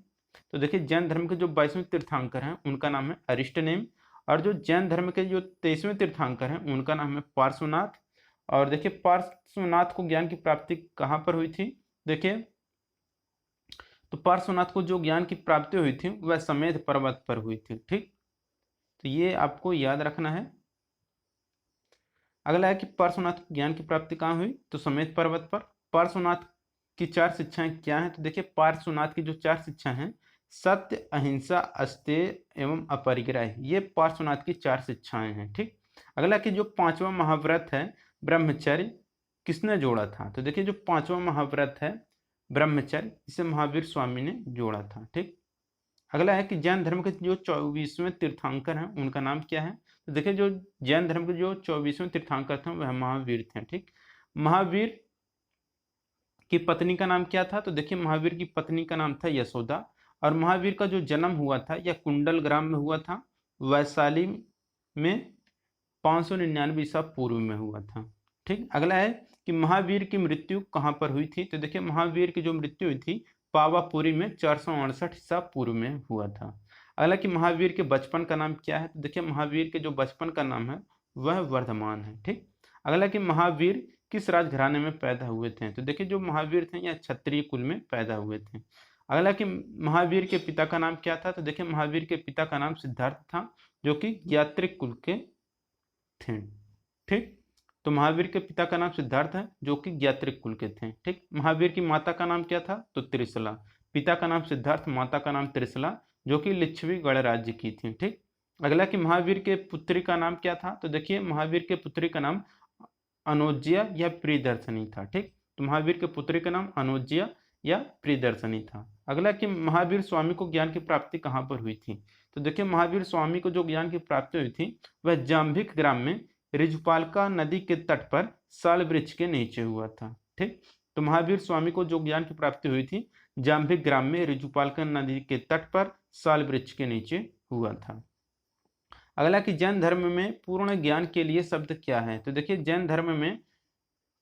तो देखिए जैन धर्म के जो 22वें तीर्थंकर हैं उनका नाम है अरिष्टनेम, और जो जैन धर्म के जो 23वें तीर्थंकर हैं उनका नाम है पार्श्वनाथ। और देखिए पार्श्वनाथ को ज्ञान की प्राप्ति कहाँ पर हुई थी, देखिए तो पार्श्वनाथ को जो ज्ञान की प्राप्ति हुई थी वह समेध पर्वत पर हुई थी। ठीक, तो ये आपको याद रखना है। अगला है कि पार्श्वनाथ को ज्ञान की प्राप्ति कहाँ हुई, तो समेध पर्वत पर। पार्श्वनाथ की 4 शिक्षाएं क्या हैं, तो देखिए पार्श्वनाथ की जो 4 शिक्षा हैं सत्य, अहिंसा, अस्तेय एवं अपरिग्रह, ये पार्श्वनाथ की 4 शिक्षाएं हैं। ठीक। अगला कि जो 5वां महाव्रत है ब्रह्मचर्य, किसने जोड़ा था? तो देखिए जो 5वां महाव्रत है ब्रह्मचर्य, इसे महावीर स्वामी ने जोड़ा था। ठीक। अगला है कि जैन धर्म के जो 24वें तीर्थंकर हैं उनका नाम क्या है? तो देखिए जो जैन धर्म के जो 24वें तीर्थंकर थे वह महावीर थे। ठीक। महावीर की पत्नी का नाम क्या था? तो देखिए महावीर की पत्नी का नाम था यशोदा, और महावीर का जो जन्म हुआ था यह कुंडल ग्राम में हुआ था, वैशाली में 599 ईसा पूर्व में हुआ था। ठीक। अगला है कि महावीर की मृत्यु कहाँ पर हुई थी? तो देखिए महावीर की जो मृत्यु हुई थी पावापुरी में 468 ईसा पूर्व में हुआ था। अगला कि महावीर के बचपन का नाम क्या है? तो देखिए महावीर के जो बचपन का नाम है वह वर्धमान है। ठीक। अगला कि महावीर किस राजघराने में पैदा हुए थे? तो देखिए जो महावीर थे यह क्षत्रिय कुल में पैदा हुए थे। अगला कि महावीर के पिता का नाम क्या था? तो देखिए महावीर के पिता का नाम सिद्धार्थ था, जो कि यात्रिक कुल के थे। ठीक। तो महावीर के पिता का नाम सिद्धार्थ है, जो कि ज्ञात्रिक कुल के थे। ठीक। महावीर की माता का नाम क्या था? तो त्रिशला। पिता का नाम सिद्धार्थ, माता का नाम त्रिशला, जो कि लिच्छवी गणराज्य की थी। ठीक। अगला कि महावीर के पुत्री का नाम क्या था? तो देखिए महावीर के पुत्री का नाम अनोज्या या प्रियदर्शनी था। ठीक। तो महावीर के पुत्री का नाम अनोज्या या प्रियदर्शनी था। अगला कि महावीर स्वामी को ज्ञान की प्राप्ति कहाँ पर हुई थी? तो देखिए महावीर स्वामी को जो ज्ञान की प्राप्ति हुई थी वह जाम्भिक ग्राम में ऋजुपालका नदी के तट पर साल वृक्ष के नीचे हुआ था। ठीक। तो महावीर स्वामी को जो ज्ञान की प्राप्ति हुई थी जाम्भिक ग्राम में ऋजुपालका नदी के तट पर साल वृक्ष के नीचे हुआ था। अगला कि जैन धर्म में पूर्ण ज्ञान के लिए शब्द क्या है? तो देखिए जैन धर्म में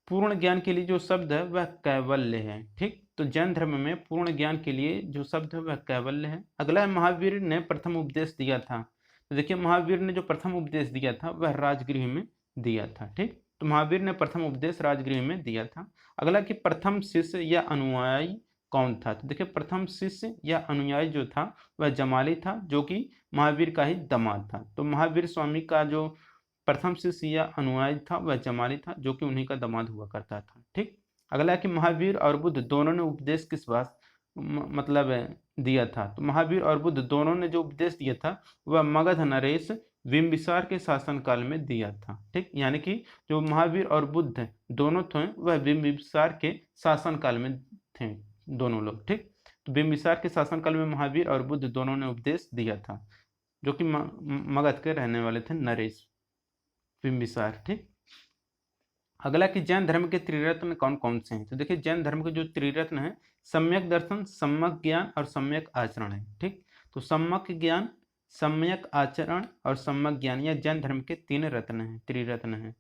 पूर्ण ज्ञान के लिए जो शब्द है वह कैवल्य है। ठीक। तो जैन धर्म में पूर्ण ज्ञान के लिए जो शब्द है वह कैवल्य है। अगला है महावीर ने प्रथम उपदेश दिया था। तो देखिए महावीर ने जो प्रथम उपदेश दिया था वह राजगृह में दिया था। ठीक। तो महावीर ने प्रथम उपदेश राजगृह में दिया था। अगला कि प्रथम शिष्य या अनुयायी कौन था? तो देखिए प्रथम शिष्य या अनुयायी जो था वह जमाली था, जो कि महावीर का ही दामाद था। तो महावीर स्वामी का जो प्रथम शिष्य या अनुयायी था वह जमाली था, जो कि उन्हीं का दामाद हुआ करता था। ठीक। अगला कि महावीर और बुद्ध दोनों ने उपदेश किस बात मतलब दिया था? तो महावीर और बुद्ध दोनों ने जो उपदेश दिया था वह मगध नरेश बिंबिसार के शासनकाल में दिया था। ठीक। यानी कि जो महावीर और बुद्ध दोनों थे वह बिंबिसार के शासनकाल में थे दोनों लोग। ठीक। तो बिंबिसार के शासनकाल में महावीर और बुद्ध दोनों ने उपदेश दिया था, जो कि मगध के रहने वाले थे नरेश बिंबिसार। ठीक। अगला कि जैन धर्म के त्रिरत्न कौन कौन से हैं? तो देखिए जैन धर्म के जो त्रिरत्न हैं सम्यक दर्शन, सम्यक ज्ञान और सम्यक आचरण है। ठीक। तो सम्यक ज्ञान, सम्यक आचरण और सम्यक ज्ञान यह जैन धर्म के 3 रत्न हैं, त्रिरत्न हैं।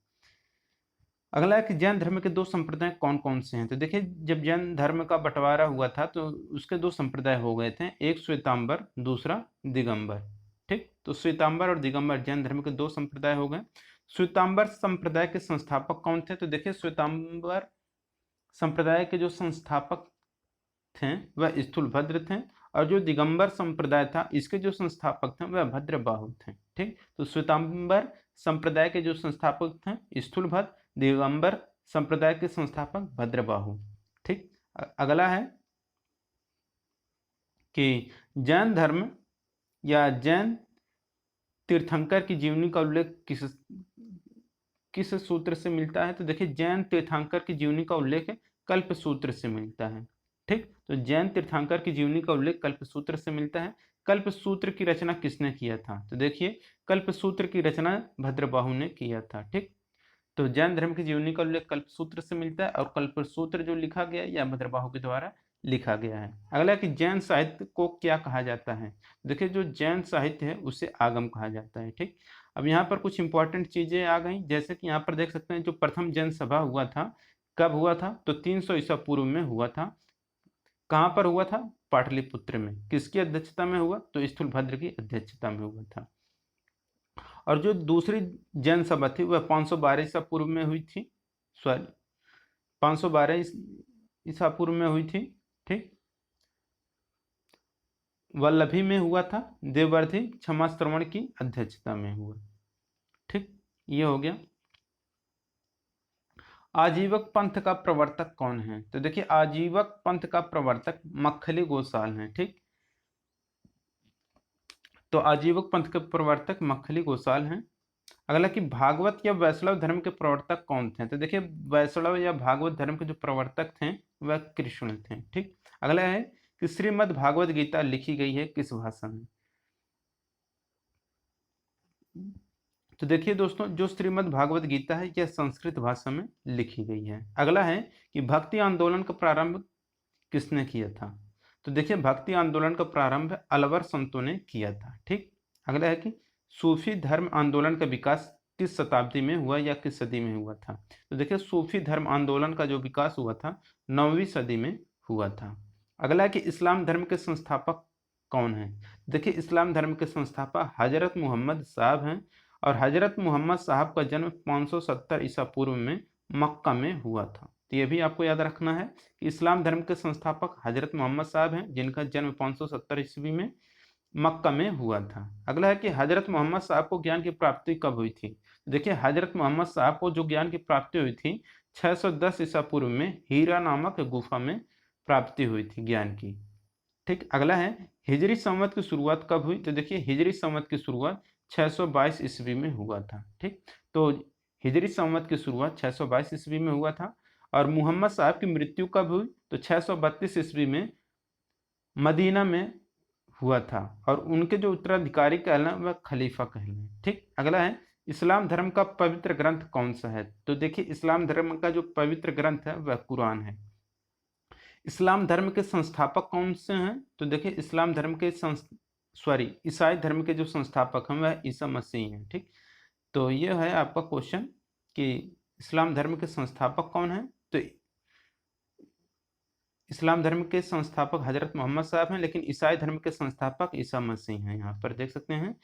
अगला है कि जैन धर्म के 2 संप्रदाय कौन कौन से हैं? तो देखिए जब जैन धर्म का बंटवारा हुआ था तो उसके 2 संप्रदाय हो गए थे, एक श्वेतांबर, दूसरा दिगंबर। ठीक। तो श्वेतांबर और दिगंबर जैन धर्म के 2 संप्रदाय हो गए। श्वेतांबर संप्रदाय के संस्थापक कौन थे? तो देखिए श्वेतांबर संप्रदाय के जो संस्थापक थे वह स्थूलभद्र थे, और जो दिगंबर संप्रदाय था इसके जो संस्थापक थे वह भद्रबाहु थे। ठीक। तो श्वेतांबर संप्रदाय के जो संस्थापक थे स्थूलभद्र, दिगंबर संप्रदाय के संस्थापक भद्रबाहु। ठीक। अगला है कि जैन धर्म या जैन तीर्थंकर की जीवनी का उल्लेख किस सूत्र से मिलता है? तो देखिए जैन तीर्थंकर की जीवनी का उल्लेख कल्प सूत्र से मिलता है। ठीक। तो जैन तीर्थंकर की जीवनी का उल्लेख कल्प सूत्र से मिलता है। कल्प सूत्र की रचना किसने किया था? तो देखिए कल्प सूत्र की रचना भद्रबाहु ने किया था। ठीक। तो जैन धर्म की जीवनी का उल्लेख कल्प सूत्र से मिलता है, और कल्प सूत्र जो लिखा गया है यह भद्रबाहु के द्वारा लिखा गया है। अगला कि जैन साहित्य को क्या कहा जाता है? देखिए जो जैन साहित्य है उसे आगम कहा जाता है। ठीक। अब यहाँ पर कुछ इंपॉर्टेंट चीजें आ गई, जैसे कि यहाँ पर देख सकते हैं जो प्रथम जैन सभा हुआ था कब हुआ था? तो 300 ईसा पूर्व में हुआ था। कहाँ पर हुआ था? पाटलिपुत्र में। किसकी अध्यक्षता में हुआ? तो स्थूलभद्र की अध्यक्षता में हुआ था। और जो दूसरी जैन सभा थी वह 512 ईसा पूर्व में हुई थी, सॉरी 512 ईसा पूर्व में हुई थी। ठीक। वल्लभी में हुआ था, देववर्धी क्षमा श्रवण की अध्यक्षता में हुआ। ठीक। ये हो गया। आजीवक पंथ का प्रवर्तक कौन है? तो देखिए आजीवक पंथ का प्रवर्तक मक्खली गोसाल हैं। ठीक। तो आजीवक पंथ के प्रवर्तक मक्खली गोसाल हैं। अगला कि भागवत या वैष्णव धर्म के प्रवर्तक कौन थे? तो देखिए वैष्णव या भागवत धर्म के जो प्रवर्तक थे वह कृष्ण थे। ठीक। अगला है कि श्रीमद् भागवत गीता लिखी गई है किस भाषा में? तो देखिए दोस्तों, जो श्रीमद् भागवत गीता है यह संस्कृत भाषा में लिखी गई है। अगला है कि भक्ति आंदोलन का प्रारंभ किसने किया था? तो देखिए भक्ति आंदोलन का प्रारंभ अलवर संतों ने किया था। ठीक। अगला है कि सूफी धर्म आंदोलन का विकास किस शताब्दी में हुआ या किस सदी में हुआ था? तो देखिए सूफी धर्म आंदोलन का जो विकास हुआ था 9वीं सदी में हुआ था। अगला है कि इस्लाम धर्म के संस्थापक कौन है? देखिए इस्लाम धर्म के संस्थापक हजरत मोहम्मद साहब हैं और हजरत मोहम्मद साहब का जन्म 570 ईसा पूर्व में मक्का में हुआ था। तो ये भी आपको याद रखना है कि इस्लाम धर्म के संस्थापक हजरत मोहम्मद साहब हैं जिनका जन्म 570 ईस्वी में मक्का में हुआ था। अगला है कि हजरत मोहम्मद साहब को ज्ञान की प्राप्ति कब हुई थी? देखिए हजरत मोहम्मद साहब को जो ज्ञान की प्राप्ति हुई थी 610 ईसा पूर्व में हीरा नामक गुफा में प्राप्ति हुई थी ज्ञान की। ठीक। अगला है हिजरी संवत की शुरुआत कब हुई? तो देखिए हिजरी संवत की शुरुआत 622 ईस्वी में हुआ था। ठीक। तो हिजरी संवत की शुरुआत 622 ईस्वी में हुआ था। और मुहम्मद साहब की मृत्यु कब हुई? तो 632 ईस्वी में मदीना में हुआ था और उनके जो उत्तराधिकारी कहलाए वह खलीफा कहलाए। ठीक। अगला है इस्लाम धर्म का पवित्र ग्रंथ कौन सा है? तो देखिए इस्लाम धर्म का जो पवित्र ग्रंथ है वह कुरान है। इस्लाम धर्म के संस्थापक कौन से हैं? तो देखिए इस्लाम धर्म के ईसाई धर्म के जो संस्थापक हैं वह ईसा मसीह हैं। ठीक। तो ये है आपका क्वेश्चन कि इस्लाम धर्म के संस्थापक कौन है? तो इस्लाम धर्म के संस्थापक हजरत मोहम्मद साहब हैं, लेकिन ईसाई धर्म के संस्थापक ईसा मसीह हैं। यहाँ पर देख सकते हैं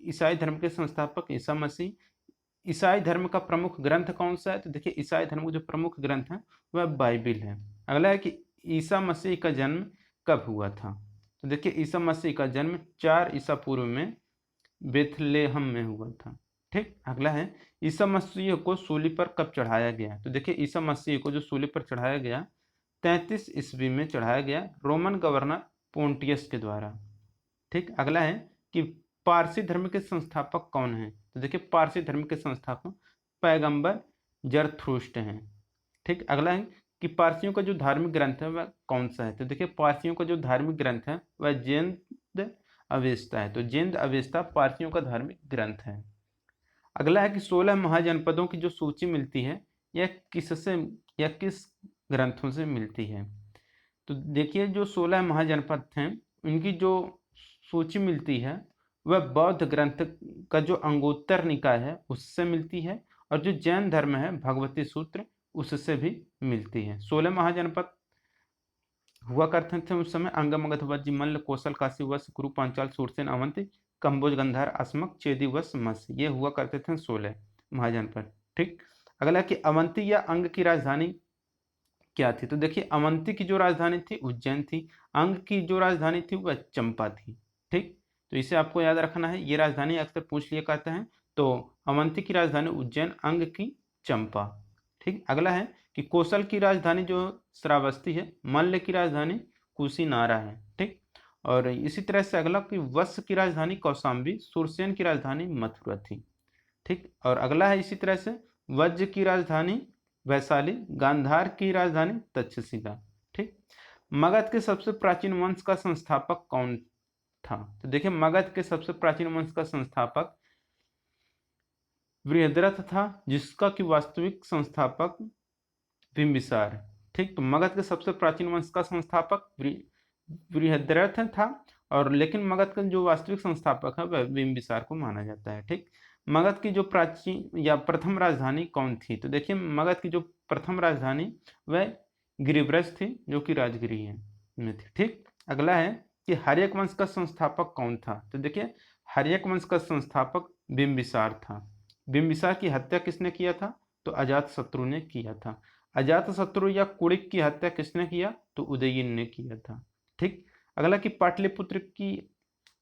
ईसाई धर्म के संस्थापक ईसा मसीह। ईसाई धर्म का प्रमुख ग्रंथ कौन सा है? तो देखिए ईसाई धर्म का जो प्रमुख ग्रंथ है वह बाइबिल है। अगला है कि ईसा मसीह का जन्म कब हुआ था? तो देखिए ईसा मसीह का जन्म 4 ईसा पूर्व में बेथलेहम में हुआ था। ठीक। अगला है ईसा मसीह को सूली पर कब चढ़ाया गया? तो देखिए ईसा मसीह को जो सूली पर चढ़ाया गया 33 ईस्वी में चढ़ाया गया रोमन गवर्नर पोंटियस के द्वारा। ठीक। अगला है कि पारसी धर्म के संस्थापक कौन हैं? तो देखिए पारसी धर्म के संस्थापक पैगंबर जरथुष्ट्र हैं। ठीक। अगला है कि पारसियों का जो धार्मिक ग्रंथ है वह कौन सा है? तो देखिए पारसियों का जो धार्मिक ग्रंथ है वह जिंद अवेस्ता है। तो जिंद अवेस्ता पारसियों का धार्मिक ग्रंथ है। अगला है कि 16 महाजनपदों की जो सूची मिलती है यह किससे या किस ग्रंथों से मिलती है? तो देखिए जो 16 महाजनपद हैं उनकी जो सूची मिलती है वह बौद्ध ग्रंथ का जो अंगुत्तर निकाय है उससे मिलती है और जो जैन धर्म है भगवती सूत्र उससे भी मिलती है। 16 महाजनपद हुआ करते थे उस समय अंग मगध वज्र मल्ल कौशल काशी वश कुरु पांचाल सूरसेन अवंती कंबोज गंधार अस्मक चेदी वश मस, ये हुआ करते थे 16 महाजनपद। ठीक। अगला कि अवंती या अंग की राजधानी क्या थी? तो देखिए अवंती की जो राजधानी थी उज्जैन थी, अंग की जो राजधानी थी वह चंपा थी। ठीक। तो इसे आपको याद रखना है, ये राजधानी अक्सर पूछ लिया करते हैं। तो अवंती की राजधानी उज्जैन, अंग की चंपा। ठीक। अगला है कि कौशल की राजधानी जो श्रावस्ती है, मल्ल की राजधानी कुशीनारा है। ठीक। और इसी तरह से अगला कि वत्स की राजधानी कौशाम्बी, सुरसेन की राजधानी मथुरा थी। ठीक। और अगला है इसी तरह से वज्र की राजधानी वैशाली, गांधार की राजधानी तक्षशिला। ठीक। मगध के सबसे प्राचीन वंश का संस्थापक कौन था? तो देखिए मगध के सबसे प्राचीन वंश का संस्थापक बृहद्रथ था, जिसका कि वास्तविक संस्थापक बिंबिसार। ठीक। तो मगध के सबसे प्राचीन वंश का संस्थापक बृहद्रथ था और लेकिन मगध का जो वास्तविक संस्थापक है वह बिंबिसार को माना जाता है। ठीक। मगध की जो प्राचीन या प्रथम राजधानी कौन थी? तो देखिए मगध की जो प्रथम राजधानी वह गिरिव्रज थी जो कि राजगिरी में थी। ठीक। अगला है कि हर्यक वंश का संस्थापक कौन था? तो देखिए हर्यक वंश का संस्थापक बिंबिसार था। बिंबिसार की हत्या किसने किया था? तो अजातशत्रु ने किया था। अजातशत्रु या कुणिक की हत्या किसने किया? तो उदयन ने किया था। ठीक। अगला कि पाटलिपुत्र की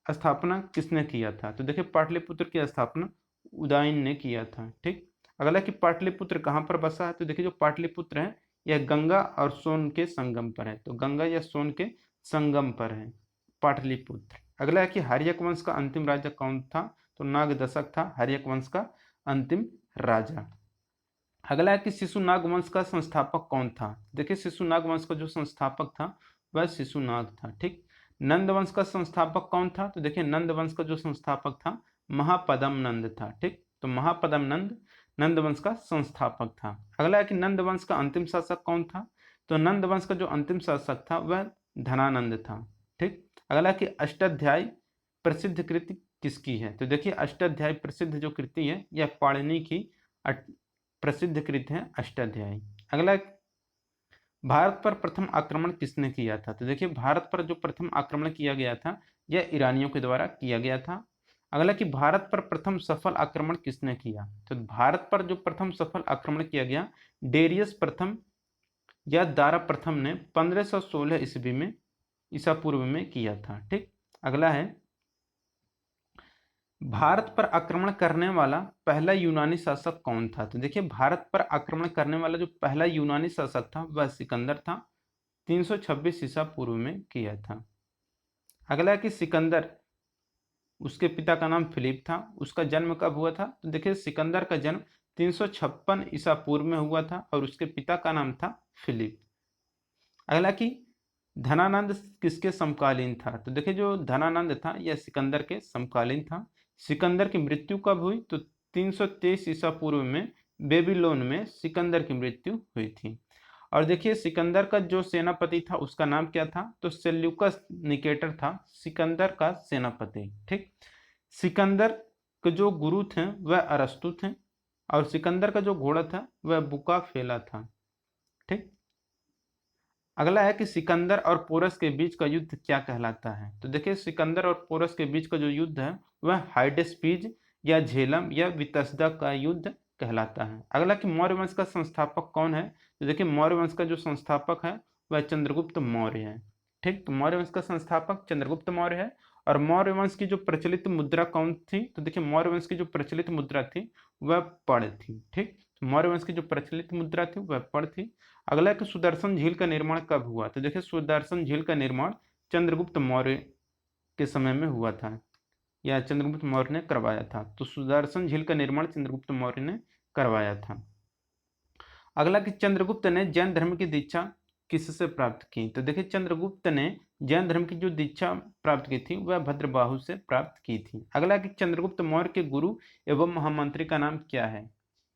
स्थापना किसने किया था? तो देखिए पाटलिपुत्र की स्थापना उदयन ने किया था। ठीक। अगला कि पाटलिपुत्र कहाँ पर बसा है? तो देखिए जो पाटलिपुत्र है यह गंगा और सोन के संगम पर है। तो गंगा या सोन के संगम पर है पाटलिपुत्र। अगला है कि हर्यक वंश का अंतिम राजा कौन था? तो नागदशक था हर्यक वंश का अंतिम राजा। अगला है कि शिशुनाग वंश का संस्थापक कौन था? देखिए शिशुनाग वंश का जो संस्थापक था वह शिशुनाग था। ठीक। नंद वंश का संस्थापक कौन था? तो देखिए नंद वंश का जो संस्थापक था महापदम नंद था। ठीक। तो महापदम नंद नंद वंश का संस्थापक था। अगला है कि नंद वंश का अंतिम शासक कौन था? तो नंद वंश का जो अंतिम शासक था वह धनानंद था। ठीक। अगला कि अष्टाध्यायी प्रसिद्ध कृति किसकी है? तो देखिए अष्टाध्यायी प्रसिद्ध जो कृति है यह पाणिनि की प्रसिद्ध कृति है अष्टाध्यायी। अगला भारत पर प्रथम आक्रमण किसने किया था? तो देखिए भारत पर जो प्रथम आक्रमण किया गया था यह ईरानियों के द्वारा किया गया था। अगला कि भारत पर प्रथम सफल आक्रमण किसने किया? तो भारत पर जो प्रथम सफल आक्रमण किया गया डेरियस प्रथम या दारा प्रथम ने 1516 ईस्वी में ईसा पूर्व में किया था। ठीक। अगला है भारत पर आक्रमण करने वाला पहला यूनानी शासक कौन था? तो देखिए भारत पर आक्रमण करने वाला जो पहला यूनानी शासक था वह सिकंदर था। 326 ईसा पूर्व में किया था। अगला है कि सिकंदर उसके पिता का नाम फिलिप था। उसका जन्म कब हुआ था? तो देखिए सिकंदर का जन्म 356 ईसा पूर्व में हुआ था और उसके पिता का नाम था फिलिप। अगला कि धनानंद किसके समकालीन था? तो देखिए जो धनानंद था यह सिकंदर के समकालीन था। सिकंदर की मृत्यु कब हुई? तो 323 ईसा पूर्व में बेबीलोन में सिकंदर की मृत्यु हुई थी। और देखिए सिकंदर का जो सेनापति था उसका नाम क्या था? तो सेल्यूकस निकेटर था सिकंदर का सेनापति। ठीक। सिकंदर के जो गुरु थे वह अरस्तु थे और सिकंदर का जो घोड़ा था वह बुकाफेला था। ठीक। अगला है कि सिकंदर और पोरस के बीच का युद्ध क्या कहलाता है? तो देखिए सिकंदर और पोरस के बीच का जो युद्ध है वह हाइडेस्पीज या झेलम या वितसदा का युद्ध कहलाता है। अगला कि मौर्य वंश का संस्थापक कौन है? तो देखिए मौर्य वंश का जो संस्थापक है वह चंद्रगुप्त मौर्य है। ठीक। तो मौर्य वंश का संस्थापक चंद्रगुप्त मौर्य है। और मौर्य वंश की जो प्रचलित मुद्रा कौन थी? तो देखिए मौर्य वंश की जो प्रचलित मुद्रा थी वह पड़ थी। ठीक। मौर्य वंश की जो प्रचलित मुद्रा थी वह पड़ थी। अगला कि सुदर्शन झील का निर्माण कब हुआ? तो देखिए सुदर्शन झील का निर्माण चंद्रगुप्त मौर्य के समय में हुआ था या चंद्रगुप्त मौर्य ने करवाया था। तो सुदर्शन झील का निर्माण चंद्रगुप्त मौर्य ने करवाया था। अगला कि चंद्रगुप्त ने जैन धर्म की दीक्षा किससे प्राप्त की? तो देखिए चंद्रगुप्त ने जैन धर्म की जो दीक्षा प्राप्त की थी वह भद्रबाहु से प्राप्त की थी। अगला कि चंद्रगुप्त मौर्य के गुरु एवं महामंत्री का नाम क्या है?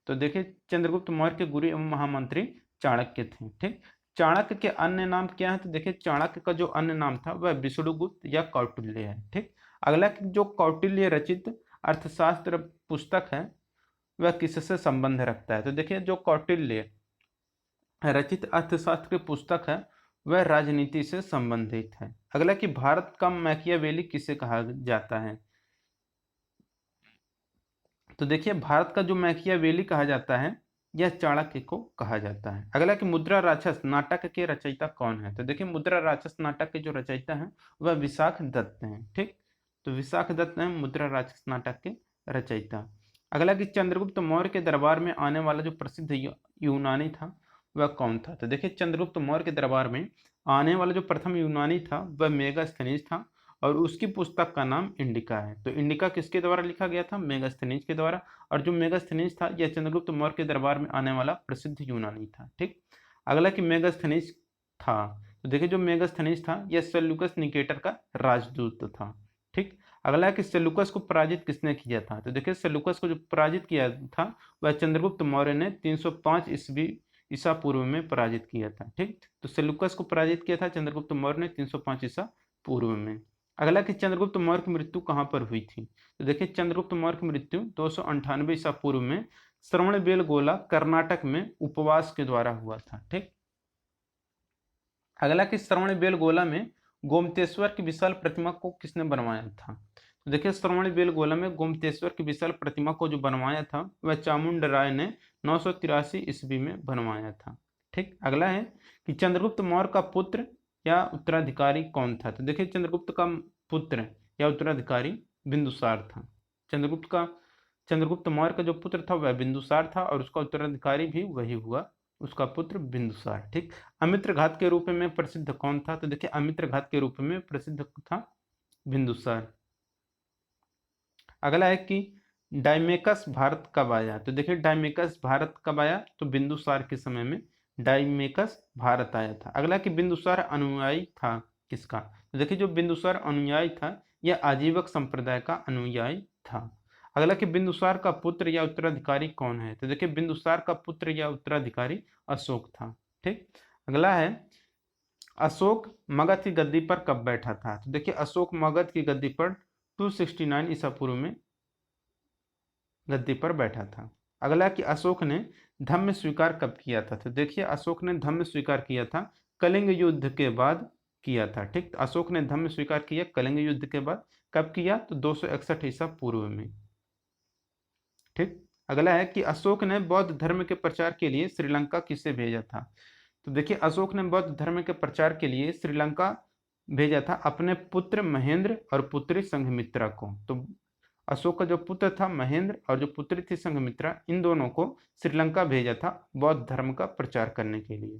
तो देखिए चंद्रगुप्त मौर्य के गुरु एवं महामंत्री चाणक्य थे। ठीक। चाणक्य के अन्य नाम क्या है? तो देखिए चाणक्य का जो अन्य नाम था वह विष्णुगुप्त या कौटिल्य है। ठीक। अगला जो कौटिल्य रचित अर्थशास्त्र पुस्तक है वह किससे संबंध रखता है? तो देखिए जो कौटिल्य रचित अर्थशास्त्र की पुस्तक है वह राजनीति से संबंधित है। अगला कि भारत का मैकियावेली किसे कहा जाता है? तो देखिए भारत का जो मैकियावेली कहा जाता है यह चाणक्य को कहा जाता है। अगला कि मुद्रा राक्षस नाटक के रचयिता कौन है? तो देखिए मुद्रा राक्षस नाटक के जो रचयिता हैं वह विशाख दत्त हैं। ठीक। तो विशाख दत्त हैं मुद्रा राक्षस नाटक के रचयिता। अगला कि चंद्रगुप्त मौर्य के दरबार में आने वाला जो प्रसिद्ध यूनानी था वह कौन था? तो देखिए चंद्रगुप्त मौर्य के दरबार में आने वाला जो प्रथम यूनानी था वह मेगास्थनीज था और उसकी पुस्तक का नाम इंडिका है। तो इंडिका किसके द्वारा लिखा गया था? मेगास्थनीज के द्वारा। और जो मेगास्थनीज था यह चंद्रगुप्त मौर्य के दरबार में आने वाला प्रसिद्ध यूनानी था। ठीक। अगला कि मेगास्थनीज था, तो देखिए जो मेगास्थनीज था यह सेल्यूकस निकेटर का राजदूत था। ठीक। अगला कि सेल्यूकस को पराजित किसने किया था? तो देखिए सेल्यूकस को जो पराजित किया था वह चंद्रगुप्त मौर्य ने 305 ईस्वी ईसा पूर्व में पराजित किया था। ठीक। तो सेल्यूकस को पराजित किया था चंद्रगुप्त मौर्य ने 305 ईसा पूर्व में। अगला कि चंद्रगुप्त मौर्य की मृत्यु कहाँ पर हुई थी? तो देखिए चंद्रगुप्त मौर्य की मृत्यु 298 ईसा पूर्व में श्रवणबेलगोला कर्नाटक में उपवास के द्वारा हुआ था। ठीक। अगला कि श्रवणबेलगोला में गोमतेश्वर की विशाल प्रतिमा को किसने बनवाया था? तो देखिए श्रवणबेलगोला में गोमतेश्वर की विशाल प्रतिमा को जो बनवाया था वह चामुंड राय ने 983 ईस्वी में बनवाया था। ठीक। अगला है कि चंद्रगुप्त मौर्य का पुत्र या उत्तराधिकारी कौन था? तो देखिए चंद्रगुप्त का पुत्र या उत्तराधिकारी बिंदुसार था। चंद्रगुप्त मौर्य का जो पुत्र था वह बिंदुसार था और उसका उत्तराधिकारी भी वही हुआ, उसका पुत्र बिंदुसार। ठीक। अमित्र घात के रूप में प्रसिद्ध कौन था? तो देखिए अमित्र घात के रूप में प्रसिद्ध था बिंदुसार। अगला है कि डायमेकस भारत कब आया? तो देखिए डायमेकस भारत कब आया? तो बिंदुसार के समय में डायमेकस भारत आया था। अगला कि बिंदुसार अनुयायी था किसका? तो देखिए जो बिंदुसार अनुयायी था यह आजीवक संप्रदाय का अनुयायी था। अगला कि बिंदुसार का पुत्र या उत्तराधिकारी कौन है? तो देखिए बिंदुसार का पुत्र या उत्तराधिकारी अशोक था। ठीक। अगला है अशोक मगध की गद्दी पर कब बैठा था? तो देखिए अशोक मगध की गद्दी पर 269 ईसा पूर्व में गद्दी पर बैठा था। अगला कि अशोक ने धम्म स्वीकार कब किया था? तो देखिए अशोक ने धम्म स्वीकार किया था कलिंग युद्ध के बाद किया था। ठीक। तो अशोक ने धम्म स्वीकार किया कलिंग युद्ध के बाद। कब किया? तो 261 ईसा पूर्व में। ठीक। अगला है कि अशोक ने बौद्ध धर्म के प्रचार के लिए श्रीलंका किसे भेजा था? तो देखिए अशोक ने बौद्ध धर्म के प्रचार के लिए श्रीलंका भेजा था अपने पुत्र महेंद्र और पुत्री संघमित्रा को। तो अशोक का जो पुत्र था महेंद्र और जो पुत्री थी संघमित्रा, इन दोनों को श्रीलंका भेजा था बौद्ध धर्म का प्रचार करने के लिए।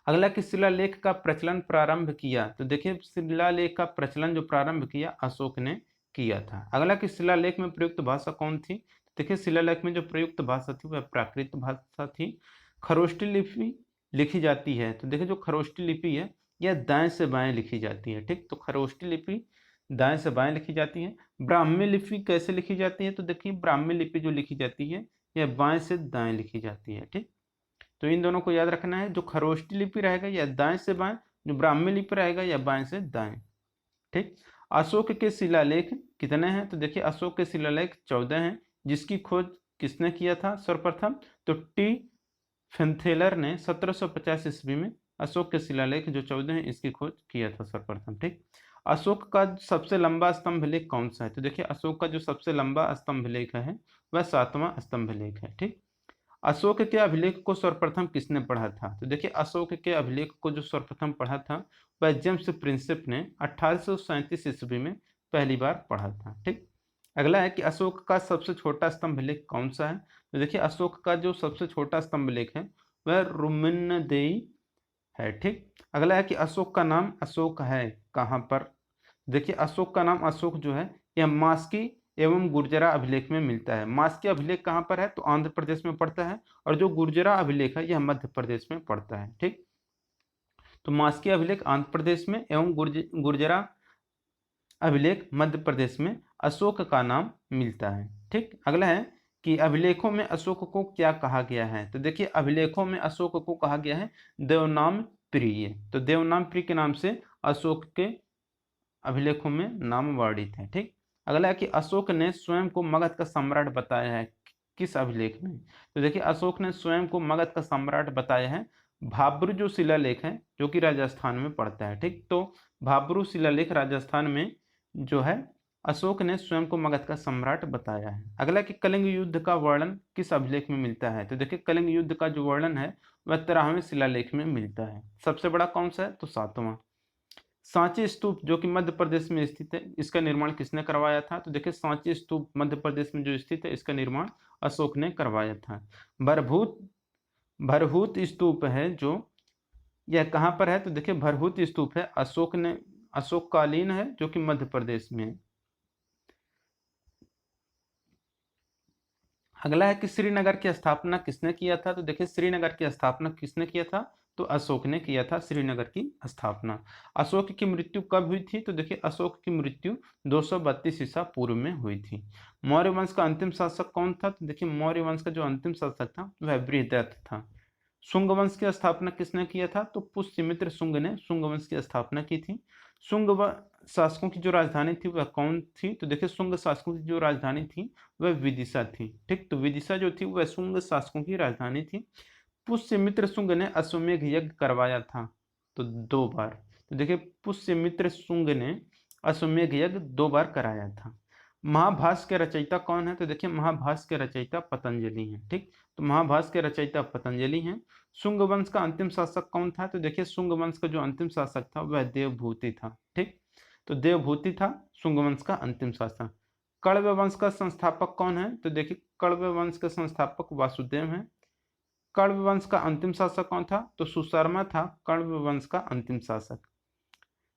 अगला कि शिलालेख का प्रचलन प्रारंभ किया? तो देखिए शिलालेख का प्रचलन जो प्रारंभ किया अशोक ने किया था। अगला कि शिलालेख में प्रयुक्त भाषा कौन थी? देखिए शिलालेख में जो प्रयुक्त भाषा थी वह प्राकृत भाषा थी। खरोष्टी लिपि लिखी जाती है। तो देखिए जो खरोष्टी लिपि है यह दाएं से बाएं लिखी जाती है। ठीक। तो खरोष्टी लिपि दाएं से बाएं लिखी जाती है। ब्राह्मी लिपि कैसे लिखी जाती है? तो देखिए ब्राह्मी लिपि जो लिखी जाती है यह बाएं से दाएं लिखी जाती है। ठीक। तो इन दोनों को याद रखना है, जो खरोष्टी लिपि रहेगा यह दाएं से बाएं, जो ब्राह्मी लिपि रहेगा यह बाएं से दाएं। ठीक। अशोक के शिलालेख कितने हैं? तो देखिए अशोक के शिलालेख 14 हैं। जिसकी खोज किसने किया था सर्वप्रथम? तो टी फेंथेलर ने 1750 ईस्वी में अशोक के शिलालेख जो 14 हैं इसकी खोज किया था सर्वप्रथम। ठीक। अशोक का सबसे लंबा स्तंभ लेख कौन सा है? तो देखिए अशोक का जो सबसे लंबा स्तंभ लेख है वह 7वां स्तंभ लेख है। ठीक। अशोक के अभिलेख को सर्वप्रथम किसने पढ़ा था? तो देखिए अशोक के अभिलेख को जो सर्वप्रथम पढ़ा था वह जेम्स प्रिंसेप ने 1837 ईस्वी में पहली बार पढ़ा था। ठीक। अगला है कि अशोक का सबसे छोटा स्तंभ लेख कौन सा है? तो देखिए अशोक का जो सबसे छोटा स्तंभ लेख है वह रुमन्देई है। ठीक। अगला है कि अशोक का नाम अशोक है कहाँ पर? देखिए अशोक का नाम अशोक जो है यह मास्की एवं गुर्जरा अभिलेख में मिलता है। मास्की अभिलेख कहाँ पर है? तो आंध्र प्रदेश में पड़ता है। और जो गुर्जरा अभिलेख है यह मध्य प्रदेश में पड़ता है। ठीक। तो मास्की अभिलेख आंध्र प्रदेश में एवं गुर्जरा अभिलेख मध्य प्रदेश में अशोक का नाम मिलता है। ठीक। अगला है कि अभिलेखों में अशोक को क्या कहा गया है? तो देखिए अभिलेखों में अशोक को कहा गया है देवनाम प्रिय। तो देवनाम प्रिय के नाम से अशोक के अभिलेखों में नाम वर्णित है। ठीक। अगला है कि अशोक ने स्वयं को मगध का सम्राट बताया है किस अभिलेख में? तो देखिए अशोक ने स्वयं को मगध का सम्राट बताया है भाब्रू जो शिलालेख है जो कि राजस्थान में पड़ता है। ठीक। तो भाब्रू शिलालेख राजस्थान में जो है अशोक ने स्वयं को मगध का सम्राट बताया है। अगला कि कलिंग युद्ध का वर्णन किस अभिलेख में मिलता है? तो देखिए कलिंग युद्ध का जो वर्णन है वह 13वें शिलालेख में मिलता है। सबसे बड़ा कौन सा है? तो 7वां। सांची स्तूप जो कि मध्य प्रदेश में स्थित है इसका निर्माण किसने करवाया था? तो देखिए सांची स्तूप मध्य प्रदेश में जो स्थित है इसका निर्माण अशोक ने करवाया था। भरभूत भरभूत स्तूप है जो यह कहाँ पर है? तो देखिए भरभूत स्तूप है अशोक कालीन है जो कि मध्य प्रदेश में है। अगला है कि श्रीनगर की स्थापना किसने किया था? तो देखिए श्रीनगर की स्थापना किसने किया था? तो अशोक ने किया था श्रीनगर की स्थापना। अशोक की मृत्यु कब हुई थी? तो देखिए अशोक की मृत्यु 232 ईसा पूर्व में हुई थी। मौर्य वंश का अंतिम शासक कौन था? तो देखिए मौर्य वंश का जो अंतिम शासक था वह बृहदत्त था। शुंग वंश की स्थापना किसने किया था? तो पुष्यमित्र शुंग ने शुंग वंश की स्थापना की थी। शुंग शासकों की जो राजधानी थी वह कौन थी? तो देखिए शुंग शासकों की जो राजधानी थी वह विदिशा थी। ठीक। तो विदिशा जो थी वह शुंग शासकों की राजधानी थी। पुष्यमित्र शुंग ने अश्वमेघ यज्ञ करवाया था तो 2 बार। तो देखिए पुष्यमित्र शुंग ने अश्वमेघ यज्ञ 2 बार कराया था। महाभाष्य के रचयिता कौन है? तो देखिए महाभाष्य के रचयिता पतंजलि हैं। ठीक। तो महाभाष्य के रचयिता पतंजलि हैं। शुंग वंश का अंतिम शासक कौन था? तो देखिए शुंग वंश का जो अंतिम शासक था वह देवभूति था। ठीक। तो देवभूति था शुंग वंश का अंतिम शासक। कण्व वंश का संस्थापक कौन है? तो देखिए कण्व वंश के संस्थापक वासुदेव हैं। कण्व वंश का अंतिम शासक कौन था? तो सुशर्मा था कण्व वंश का अंतिम शासक।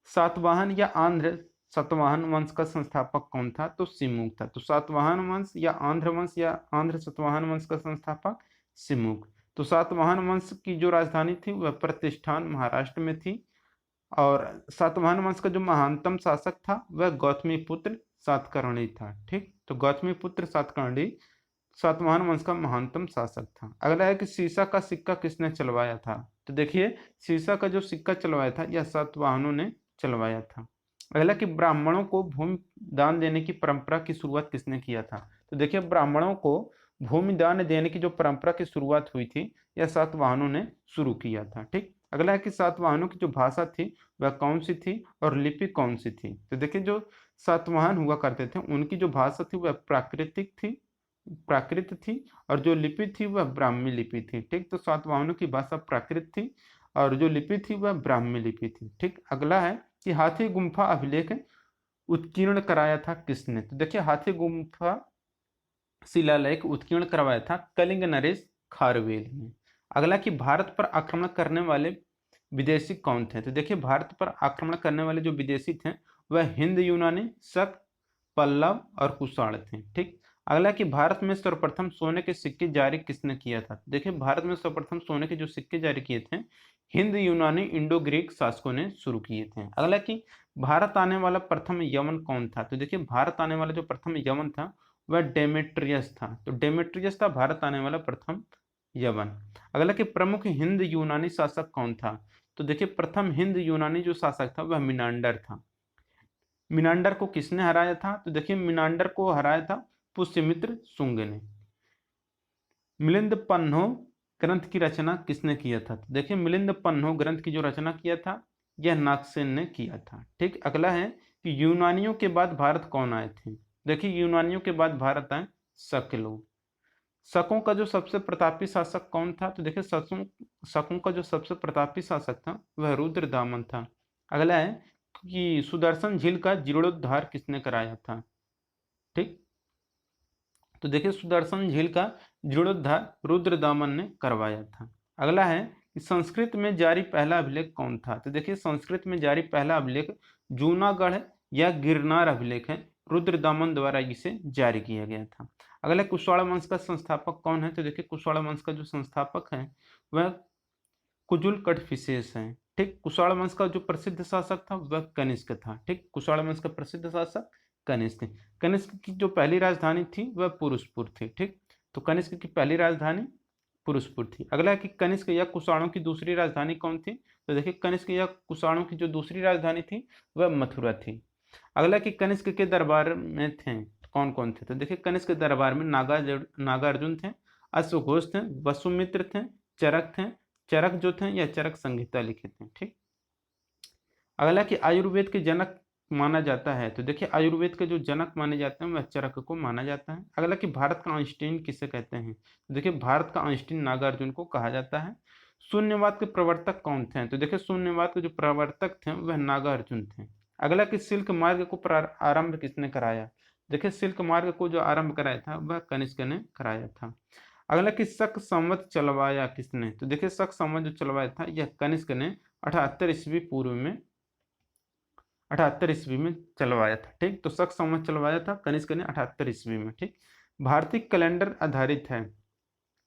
सातवाहन या आंध्र सातवाहन वंश का संस्थापक कौन था? तो सिमुक था। तो सातवाहन वंश या आंध्र सातवाहन वंश का संस्थापक सिमुक। तो सातवाहन वंश की जो राजधानी थी वह प्रतिष्ठान महाराष्ट्र में थी, और सातवाहन वंश का जो महानतम शासक था वह गौतमीपुत्र सातकर्णी था। ठीक, तो गौतमीपुत्र सातकर्णी सातवाहन वंश का महानतम शासक था। अगला है कि सीसा का सिक्का किसने चलवाया था? तो देखिए, सीसा का जो सिक्का चलवाया था यह सातवाहनों ने चलवाया था। अगला कि ब्राह्मणों को भूमि दान देने की परंपरा की शुरुआत किसने किया था? तो देखिए, ब्राह्मणों को भूमि दान देने की जो परंपरा की शुरुआत हुई थी यह सातवाहनों ने शुरू किया था। ठीक, अगला है कि सातवाहनों की जो भाषा थी वह कौन सी थी और लिपि कौन सी थी? तो देखिए, जो सातवाहन हुआ करते थे उनकी जो भाषा थी वह प्राकृत थी, और जो लिपि थी वह ब्राह्मी लिपि थी। ठीक, तो सातवाहनों की भाषा प्राकृत थी और जो लिपि थी वह ब्राह्मी लिपि थी। ठीक, अगला है कि हाथी गुम्फा अभिलेख उत्कीर्ण कराया था किसने? तो देखिए, हाथी गुम्फा शिलालेख उत्कीर्ण करवाया था कलिंग नरेश खारवेल ने। अगला कि भारत पर आक्रमण करने वाले विदेशी कौन थे? तो देखिए, भारत पर आक्रमण करने वाले जो विदेशी थे वह हिंद यूनानी, शक, पल्लव और कुषाण थे। ठीक, अगला कि भारत में सर्वप्रथम सोने के सिक्के जारी किसने किया था? देखिए, भारत में सर्वप्रथम सोने के जो सिक्के जारी किए थे हिंद यूनानी इंडो ग्रीक शासकों ने शुरू किए थे। अगला कि भारत आने वाला प्रथम यमन कौन था? तो देखिए, भारत आने वाला जो प्रथम यमन था वह डेमेट्रियस था। तो डेमेट्रियस था भारत आने वाला प्रथम यमन। अगला कि प्रमुख हिंद यूनानी शासक कौन था? तो देखिए, प्रथम हिंद यूनानी जो शासक था वह मिनांडर था। मिनांडर को किसने हराया था? तो देखिए, मिनांडर को हराया था पुष्यमित्र शुंग ने। मिलिंद पन्हो ग्रंथ की रचना किसने किया था? तो देखिए, मिलिंद पन्हो ग्रंथ की जो रचना किया था यह नागसेन ने किया था। ठीक, अगला है कि यूनानियों के बाद भारत कौन आए थे? देखिए, यूनानियों के बाद भारत आए शक लोग। शकों का जो सबसे प्रतापी शासक कौन था? तो देखिए, शकों का जो सबसे प्रतापी शासक था वह रुद्रदामन था। अगला है कि सुदर्शन झील का जीर्णोद्धार किसने कराया था? ठीक, तो देखिए, सुदर्शन झील का जीर्णोद्धार रुद्रदामन ने करवाया था। अगला है कि संस्कृत में जारी पहला अभिलेख कौन था? तो देखिए, संस्कृत में जारी पहला अभिलेख जूनागढ़ या गिरनार अभिलेख है, रुद्रदामन द्वारा इसे जारी किया गया था। अगला, कुशवाड़ा वंश का संस्थापक कौन है? तो देखिए, कुशवाड़ा वंश का जो संस्थापक है वह कुजुल कटफिसेस है। ठीक, कुशवाड़ा वंश का जो प्रसिद्ध शासक था वह कनिष्क था। ठीक, कुशवाड़ा वंश का प्रसिद्ध शासक कनिष्क। कनिष्क की जो पहली राजधानी थी वह पुरुषपुर थी। ठीक, तो कनिष्क की पहली राजधानी पुरुषपुर थी। अगला है कि कनिष्क या कुषाणों की दूसरी राजधानी कौन थी? तो देखिए, कनिष्क या कुषाणों की जो दूसरी राजधानी थी वह मथुरा थी। अगला कि कनिष्क के दरबार में थे कौन कौन थे? तो देखिए, कनिष्क के दरबार में नागार्जुन थे, अश्वघोष थे, वसुमित्र थे, चरक थे। चरक जो थे यह चरक संहिता लिखे थे। ठीक, अगला कि आयुर्वेद के जनक माना जाता है। तो देखिए, आयुर्वेद के जो जनक माने जाते हैं वह चरक को माना जाता है। अगला कि भारत का आइंस्टीन किसे कहते हैं? तो देखिए, भारत का आइंस्टीन नागार्जुन को कहा जाता है। शून्यवाद के प्रवर्तक कौन थे? तो देखिए, शून्यवाद के जो प्रवर्तक थे वह नागार्जुन थे। अगला कि सिल्क मार्ग को आरंभ किसने कराया? देखिए, सिल्क मार्ग को जो आरंभ कराया था वह कनिष्क ने कराया था। अगला कि शक संवत चलवाया किसने? तो देखिए, शक संवत जो चलवाया था यह कनिष्क ने 78 ईस्वी पूर्व में 78 ईस्वी में चलवाया था। ठीक, तो शक संवत चलवाया था कनिष्क ने 78 ईस्वी में। ठीक, भारतीय कैलेंडर आधारित है।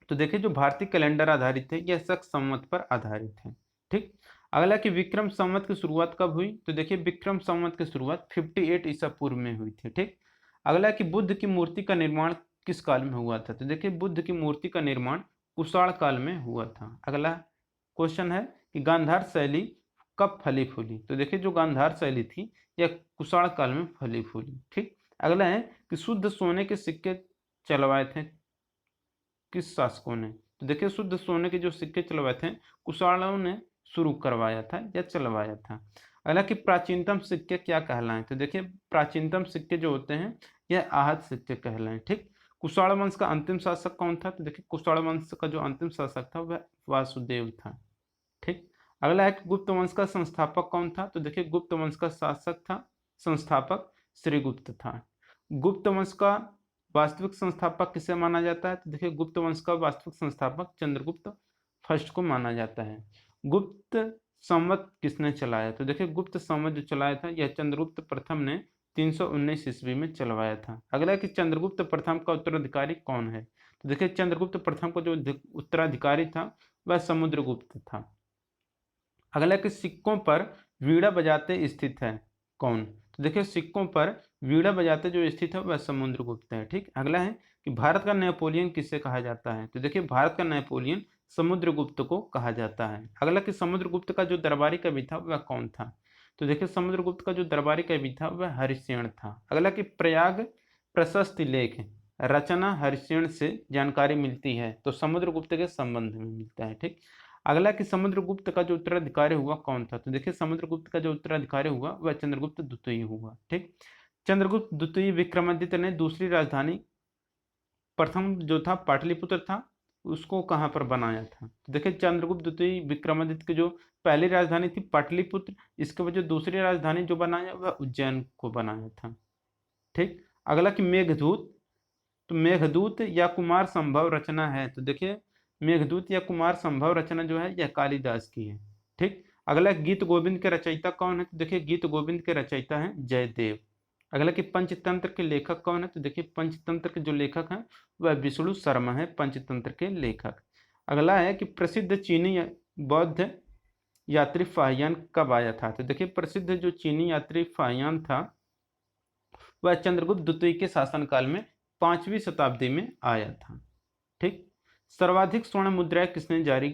तो देखिए, जो भारतीय कैलेंडर आधारित है यह शक संवत पर आधारित है। ठीक, अगला कि विक्रम संवत की शुरुआत कब हुई? तो देखिए, विक्रम संवत की शुरुआत 58 ईसा पूर्व में हुई थी। ठीक, अगला कि बुद्ध की मूर्ति का निर्माण किस काल में हुआ था? तो देखिए, बुद्ध की मूर्ति का निर्माण कुषाण काल में हुआ था। अगला क्वेश्चन है कि गांधार शैली कब फली फूली? तो देखिए, जो गांधार शैली थी यह कुषाण काल में फली फूली। ठीक, अगला है कि शुद्ध सोने के सिक्के चलवाए थे किस शासकों ने? तो देखिए, शुद्ध सोने के जो सिक्के चलवाए थे कुषाणों ने शुरू करवाया था या चलवाया था। अगला कि प्राचीनतम सिक्के क्या कहलाएं? तो देखिए, प्राचीनतम सिक्के जो होते हैं यह आहत सिक्के कहलाएं। ठीक, कुषाण वंश का अंतिम शासक कौन था? तो देखिए, कुषाण वंश का जो अंतिम शासक था वह वासुदेव था। ठीक, अगला है कि गुप्त वंश का संस्थापक कौन था? तो देखिए, गुप्त वंश का शासक था संस्थापक श्रीगुप्त था। गुप्त वंश का वास्तविक संस्थापक किसे माना जाता है? तो देखिए, गुप्त वंश का वास्तविक संस्थापक चंद्रगुप्त फर्स्ट को माना जाता है। गुप्त संवत किसने चलाया? तो देखिए गुप्त संवत जो चलाया था यह चंद्रगुप्त प्रथम ने 319 ईस्वी में चलवाया था। अगला है कि चंद्रगुप्त प्रथम का उत्तराधिकारी कौन है? तो देखिए चंद्रगुप्त प्रथम का जो उत्तराधिकारी था वह समुद्रगुप्त था। अगला कि सिक्कों पर वीणा बजाते स्थित है कौन? तो देखिए सिक्कों पर वीणा बजाते जो स्थित है वह समुद्रगुप्त है। ठीक, अगला है कि भारत का नेपोलियन किसे कहा जाता है? तो देखिए भारत का नेपोलियन समुद्रगुप्त को कहा जाता है। अगला कि समुद्रगुप्त का जो दरबारी कवि था वह कौन था? तो देखिए समुद्रगुप्त का जो दरबारी कवि था वह हरिसेन था। अगला कि प्रयाग प्रशस्ति लेख रचना हरिसेन से जानकारी मिलती है, तो समुद्रगुप्त के संबंध में मिलता है। ठीक, अगला कि समुद्रगुप्त का जो उत्तराधिकारी हुआ कौन था? तो देखिए समुद्रगुप्त का जो उत्तराधिकारी हुआ वह चंद्रगुप्त द्वितीय हुआ। ठीक, चंद्रगुप्त द्वितीय विक्रमादित्य ने दूसरी राजधानी प्रथम जो था पाटलिपुत्र था उसको कहाँ पर बनाया था? तो देखिए चंद्रगुप्त द्वितीय विक्रमादित्य की जो पहली राजधानी थी पाटलिपुत्र, इसके वजह दूसरी राजधानी जो बनाया वह उज्जैन को बनाया था। ठीक, अगला कि मेघदूत, तो मेघदूत या कुमार संभव रचना है? तो देखिए मेघदूत या कुमार संभव रचना जो है यह कालिदास की है। ठीक, अगला गीत गोविंद के रचयिता कौन है? तो देखिए गीत गोविंद के रचयिता हैं जयदेव। अगला कि पंचतंत्र के लेखक कौन है? तो देखिए पंचतंत्र के जो लेखक हैं वह विष्णु शर्मा है पंचतंत्र के लेखक। अगला है कि प्रसिद्ध चीनी बौद्ध यात्री फाहियान कब आया था? तो देखिए प्रसिद्ध जो चीनी यात्री फाहियान था वह चंद्रगुप्त द्वितीय के शासनकाल में 5वीं शताब्दी में आया था। ठीक, सर्वाधिक स्वर्ण मुद्राएं किसने जारी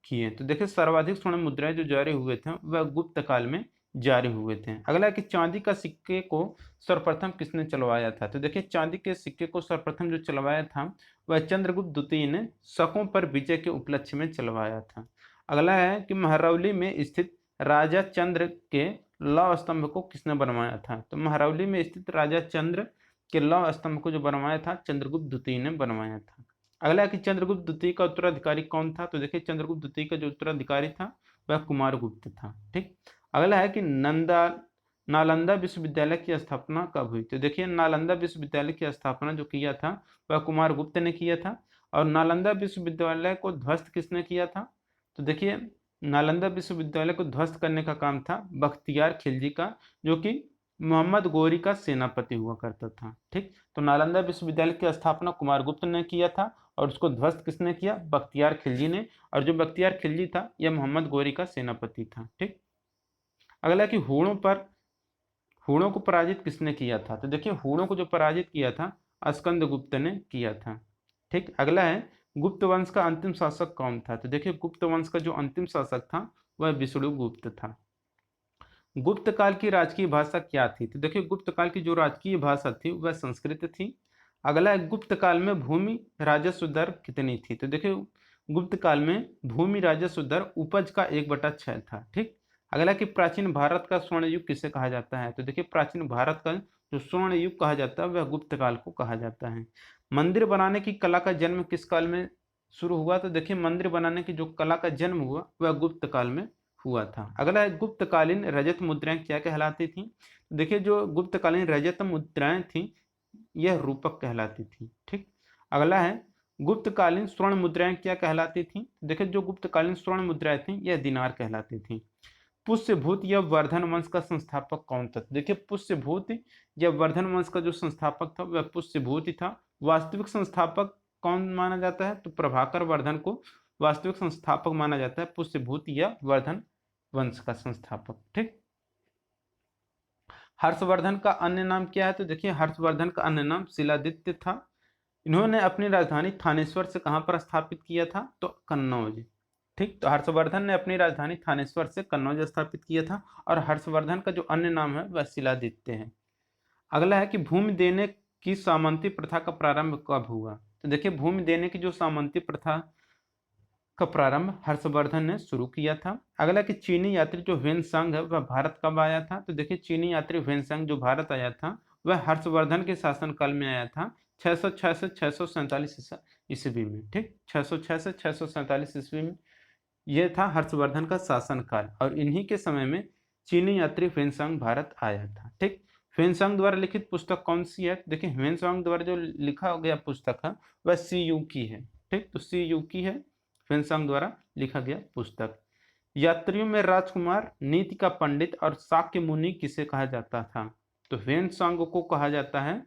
की हैं? तो देखिए सर्वाधिक स्वर्ण मुद्राएं जो जारी हुए थे वह गुप्त काल में जारी हुए थे। अगला कि चांदी का सिक्के को सर्वप्रथम किसने चलवाया था? तो देखिए चांदी के सिक्के को सर्वप्रथम जो चलवाया था वह चंद्रगुप्त द्वितीय ने शकों पर विजय के उपलक्ष्य में चलवाया था। अगला है कि महरौली में स्थित राजा चंद्र के लौह स्तंभ को किसने बनवाया था? तो महरौली में स्थित राजा चंद्र के लौह स्तंभ को जो बनवाया था चंद्रगुप्त द्वितीय ने बनवाया था। अगला है कि चंद्रगुप्त द्वितीय का उत्तराधिकारी कौन था? तो देखिए चंद्रगुप्त द्वितीय का जो उत्तराधिकारी था वह कुमारगुप्त था। ठीक, अगला है कि नालंदा विश्वविद्यालय की स्थापना कब हुई? तो देखिए नालंदा विश्वविद्यालय की स्थापना जो किया था वह कुमारगुप्त ने किया था। और नालंदा विश्वविद्यालय को ध्वस्त किसने किया था? तो देखिए नालंदा विश्वविद्यालय को ध्वस्त करने का काम था बख्तियार खिलजी का, जो कि मोहम्मद गोरी का सेनापति हुआ करता था। ठीक, तो नालंदा विश्वविद्यालय की स्थापना कुमारगुप्त ने किया था और उसको ध्वस्त किसने किया? बख्तियार खिलजी ने। और जो बख्तियार खिलजी था यह मोहम्मद गोरी का सेनापति था। ठीक, अगला कि हूणों को पराजित किसने किया था? तो देखिए हूणों को जो पराजित किया था स्कंदगुप्त ने किया था। ठीक, अगला है गुप्त वंश का अंतिम शासक कौन था? तो देखिए गुप्त वंश का जो अंतिम शासक था वह विष्णुगुप्त था। गुप्त काल की राजकीय भाषा क्या थी? तो देखिए गुप्त काल की जो राजकीय भाषा थी वह संस्कृत थी। अगला है गुप्त काल में भूमि राजस्व दर कितनी थी? तो देखिए गुप्त काल में भूमि राजस्व दर उपज का 1/6 था। ठीक, अगला कि प्राचीन भारत का स्वर्ण युग किसे कहा जाता है? तो देखिए प्राचीन भारत का जो स्वर्ण युग कहा जाता है वह गुप्त काल को कहा जाता है। मंदिर बनाने की कला का जन्म किस काल में शुरू हुआ? तो देखिए मंदिर बनाने की जो कला का जन्म हुआ वह गुप्त काल में हुआ था। अगला है गुप्तकालीन रजत मुद्राएं क्या कहलाती थी? देखिए जो गुप्तकालीन रजत मुद्राएं थी यह रूपक कहलाती थी। ठीक, अगला है गुप्तकालीन स्वर्ण मुद्राएं क्या कहलाती थी? देखिए जो गुप्तकालीन स्वर्ण मुद्राएं थी यह दिनार कहलाती थी। पुष्यभूत या वर्धन वंश का संस्थापक कौन था? देखिए पुष्यभूत या वर्धन वंश का जो संस्थापक था वह पुष्यभूत ही था। वास्तविक संस्थापक कौन माना जाता है? तो प्रभाकर वर्धन को वास्तविक संस्थापक माना जाता है, पुष्यभूत या वर्धन वंश का संस्थापक। ठीक, हर्षवर्धन का अन्य नाम क्या है? तो देखिए हर्षवर्धन का अन्य नाम शिलादित्य था। इन्होंने अपनी राजधानी थानेश्वर से कहां पर स्थापित किया था? तो कन्नौज। ठीक, तो हर्षवर्धन ने अपनी राजधानी थानेश्वर से कन्नौज स्थापित किया था। और हर्षवर्धन का जो अन्य नाम है वह शिलादित्य है। अगला है कि भूमि देने की सामंती प्रथा का प्रारंभ कब हुआ? तो देखिए भूमि देने की जो सामंती प्रथा का प्रारंभ हर्षवर्धन ने शुरू किया था। अगला कि चीनी यात्री जो ह्वेनसांग है वह भारत कब आया था? तो देखिए चीनी यात्री ह्वेनसांग जो भारत आया था वह हर्षवर्धन के शासनकाल में आया था 606 से 647 ईस्वी में। ठीक, 606 से 647 ईस्वी में यह था हर्षवर्धन का शासनकाल। और इन्हीं के समय में चीनी यात्री ह्वेनसांग भारत आया था। ठीक, ह्वेनसांग द्वारा लिखित पुस्तक कौन सी है? देखिए ह्वेनसांग द्वारा जो लिखा गया पुस्तक है वह सी यू की है। ठीक, तो सी यू की है ह्वेनसांग द्वारा लिखा गया पुस्तक। यात्रियों में राजकुमार, नीति का पंडित और शाक्य मुनि किसे कहा जाता था? तो ह्वेनसांग को कहा जाता है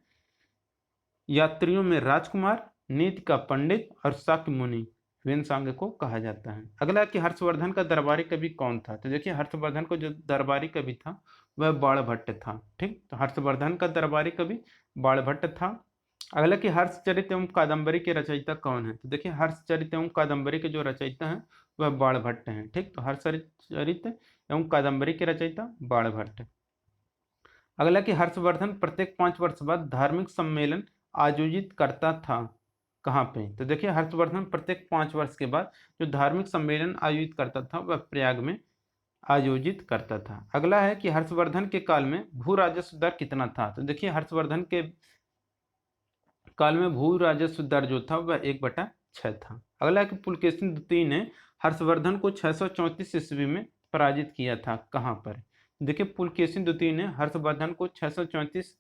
यात्रियों में राजकुमार, नीति का पंडित और शाक्य मुनि ह्वेनसांग को कहा जाता है। अगला कि हर्षवर्धन का दरबारी कवि कौन था? तो देखिए हर्षवर्धन को जो दरबारी कवि था वह बाणभट्ट था। ठीक, तो हर्षवर्धन का दरबारी कवि बाणभट्ट था। अगला कि हर्षचरित एवं कादंबरी के रचयिता कौन है? तो देखिए हर्षचरित एवं कादंबरी के जो रचयिता हैं वह बाणभट्ट हैं। ठीक, तो हर्षचरित एवं कादंबरी के रचयिता बाणभट्ट। अगला कि हर्षवर्धन प्रत्येक 5 वर्ष बाद धार्मिक सम्मेलन आयोजित करता था कहाँ पे? तो देखिए हर्षवर्धन प्रत्येक 5 वर्ष के बाद जो धार्मिक सम्मेलन आयोजित करता था वह प्रयाग में आयोजित करता था। अगला है कि हर्षवर्धन के काल में भू राजस्व दर कितना था? तो देखिए हर्षवर्धन के काल में भू राजस्व दर जो था वह 1/6 था। अगला है कि पुलकेशिन द्वितीय ने हर्षवर्धन को 634 ईस्वी में पराजित किया था कहाँ पर? देखिए पुलकेशिन द्वितीय ने हर्षवर्धन को 634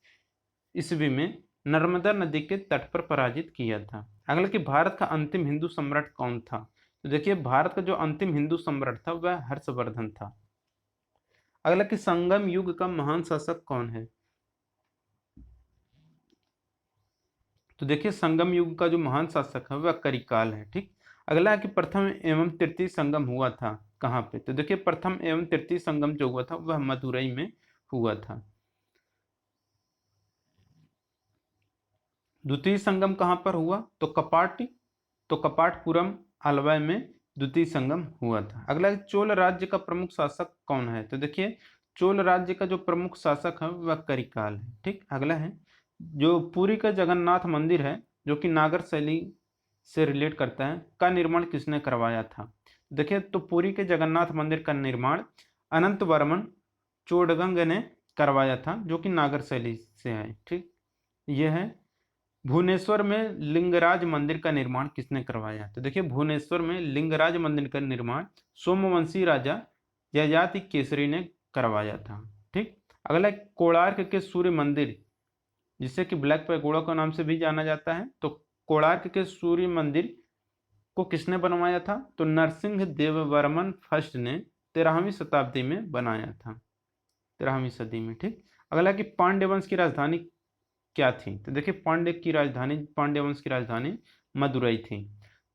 ईस्वी में नर्मदा नदी के तट पर पराजित किया था। अगला कि भारत का अंतिम हिंदू सम्राट कौन था? तो देखिए भारत का जो अंतिम हिंदू सम्राट था वह हर्षवर्धन था। अगला कि संगम युग का महान शासक कौन है? तो देखिए संगम युग का जो महान शासक है वह करिकाल है। ठीक, अगला है कि प्रथम एवं तृतीय संगम हुआ था कहाँ पे? तो देखिए प्रथम एवं तृतीय संगम जो हुआ था वह मदुरई में हुआ था। द्वितीय संगम कहाँ पर हुआ? तो कपाटपुरम अलवय में द्वितीय संगम हुआ था। अगला चोल राज्य का प्रमुख शासक कौन है? तो देखिए चोल राज्य का जो प्रमुख शासक है वह करिकाल है। ठीक, अगला है जो पुरी का जगन्नाथ मंदिर है जो कि नागर शैली से रिलेट करता है का निर्माण किसने करवाया था? देखिए तो पुरी के जगन्नाथ मंदिर का निर्माण अनंत वर्मन चोडगंग ने करवाया था जो कि नागर शैली से है। ठीक, यह है भुवनेश्वर में लिंगराज मंदिर का निर्माण किसने करवाया? तो देखिए भुवनेश्वर में लिंगराज मंदिर का निर्माण सोमवंशी राजा ययाति केसरी ने करवाया था। ठीक, अगला कोणार्क के सूर्य मंदिर जिसे कि ब्लैक पैगोडा के नाम से भी जाना जाता है, तो कोणार्क के सूर्य मंदिर को किसने बनवाया था? तो नरसिंह देववर्मन फर्स्ट ने 13वीं शताब्दी में बनाया था, 13वीं सदी में। ठीक, अगला कि पांड्य वंश की राजधानी क्या थी? तो देखिए पांड्य वंश की राजधानी मदुरई थी।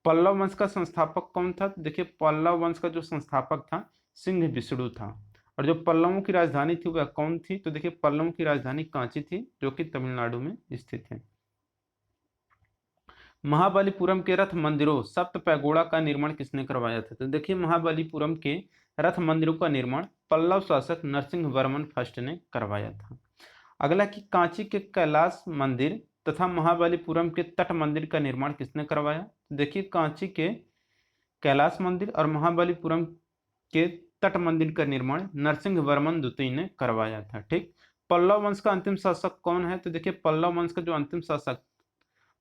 पल्लव वंश का संस्थापक कौन था? तो देखिए पल्लव वंश का जो संस्थापक था सिंह विष्णु था। और जो पल्लवों की राजधानी थी वह कौन थी? तो देखिए पल्लवों की राजधानी कांची थी जो कि तमिलनाडु में स्थित है। महाबलीपुरम के रथ मंदिरों सप्त पैगोड़ा का निर्माण किसने करवाया था? तो देखिए महाबलीपुरम के रथ मंदिरों का निर्माण पल्लव शासक नरसिंह वर्मन फर्स्ट ने करवाया था। अगला कि कांची के कैलाश मंदिर तथा महाबलीपुरम के तट मंदिर का निर्माण किसने करवाया? देखिए कांची के कैलाश मंदिर और महाबलीपुरम के तट मंदिर का निर्माण नरसिंह वर्मन द्वितीय ने करवाया था। ठीक, पल्लव वंश का अंतिम शासक कौन है? तो देखिए पल्लव वंश का जो अंतिम शासक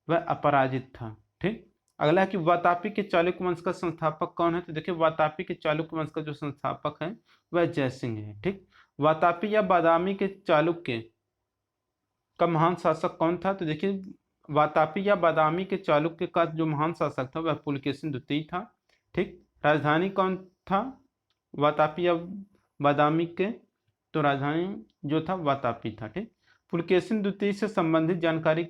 वह अपराजित था। ठीक, अगला है कि वातापी के चालुक्य वंश का संस्थापक कौन है? तो देखिए वातापी के चालुक्य वंश का जो संस्थापक है वह जयसिंह है। ठीक, वातापी या बादामी के चालुक्य का महान शासक कौन था? तो देखिए वातापी या बादामी के चालुक्य का जो महान शासक था वह पुलकेशिन द्वितीय था। ठीक, राजधानी कौन था वातापी या बादामी के? तो राजधानी जो था वातापी था। ठीक, पुलकेशिन द्वितीय से संबंधित जानकारी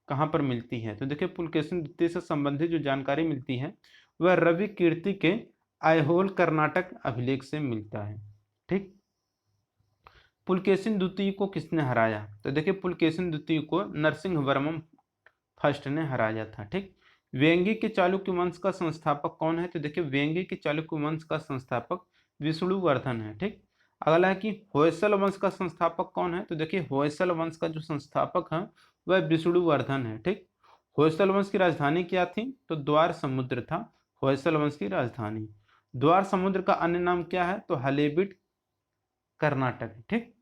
कहाँ पर मिलती है? तो देखिए पुलकेशिन द्वितीय से संबंधित जो जानकारी मिलती है वह रवि कीर्ति के ऐहोल कर्नाटक अभिलेख से मिलता है। ठीक, पुलकेशिन द्वितीय को किसने हराया? तो देखिए पुलकेशिन द्वितीय को नरसिंह वर्मन फर्स्ट ने हराया था। ठीक, वेंगी के चालुक्य वंश का संस्थापक कौन है? तो देखिए वेंगी के चालुक्य वंश का संस्थापक विष्णुवर्धन है। ठीक, अगला है कि होयसल वंश का संस्थापक कौन है? तो देखिए होयसल वंश का जो संस्थापक है वह विष्णुवर्धन है। ठीक, होयसल वंश की राजधानी क्या थी? तो द्वार समुद्र था होयसल वंश की राजधानी। द्वार समुद्र का अन्य नाम क्या है? तो हलेबीड कर्नाटक। ठीक,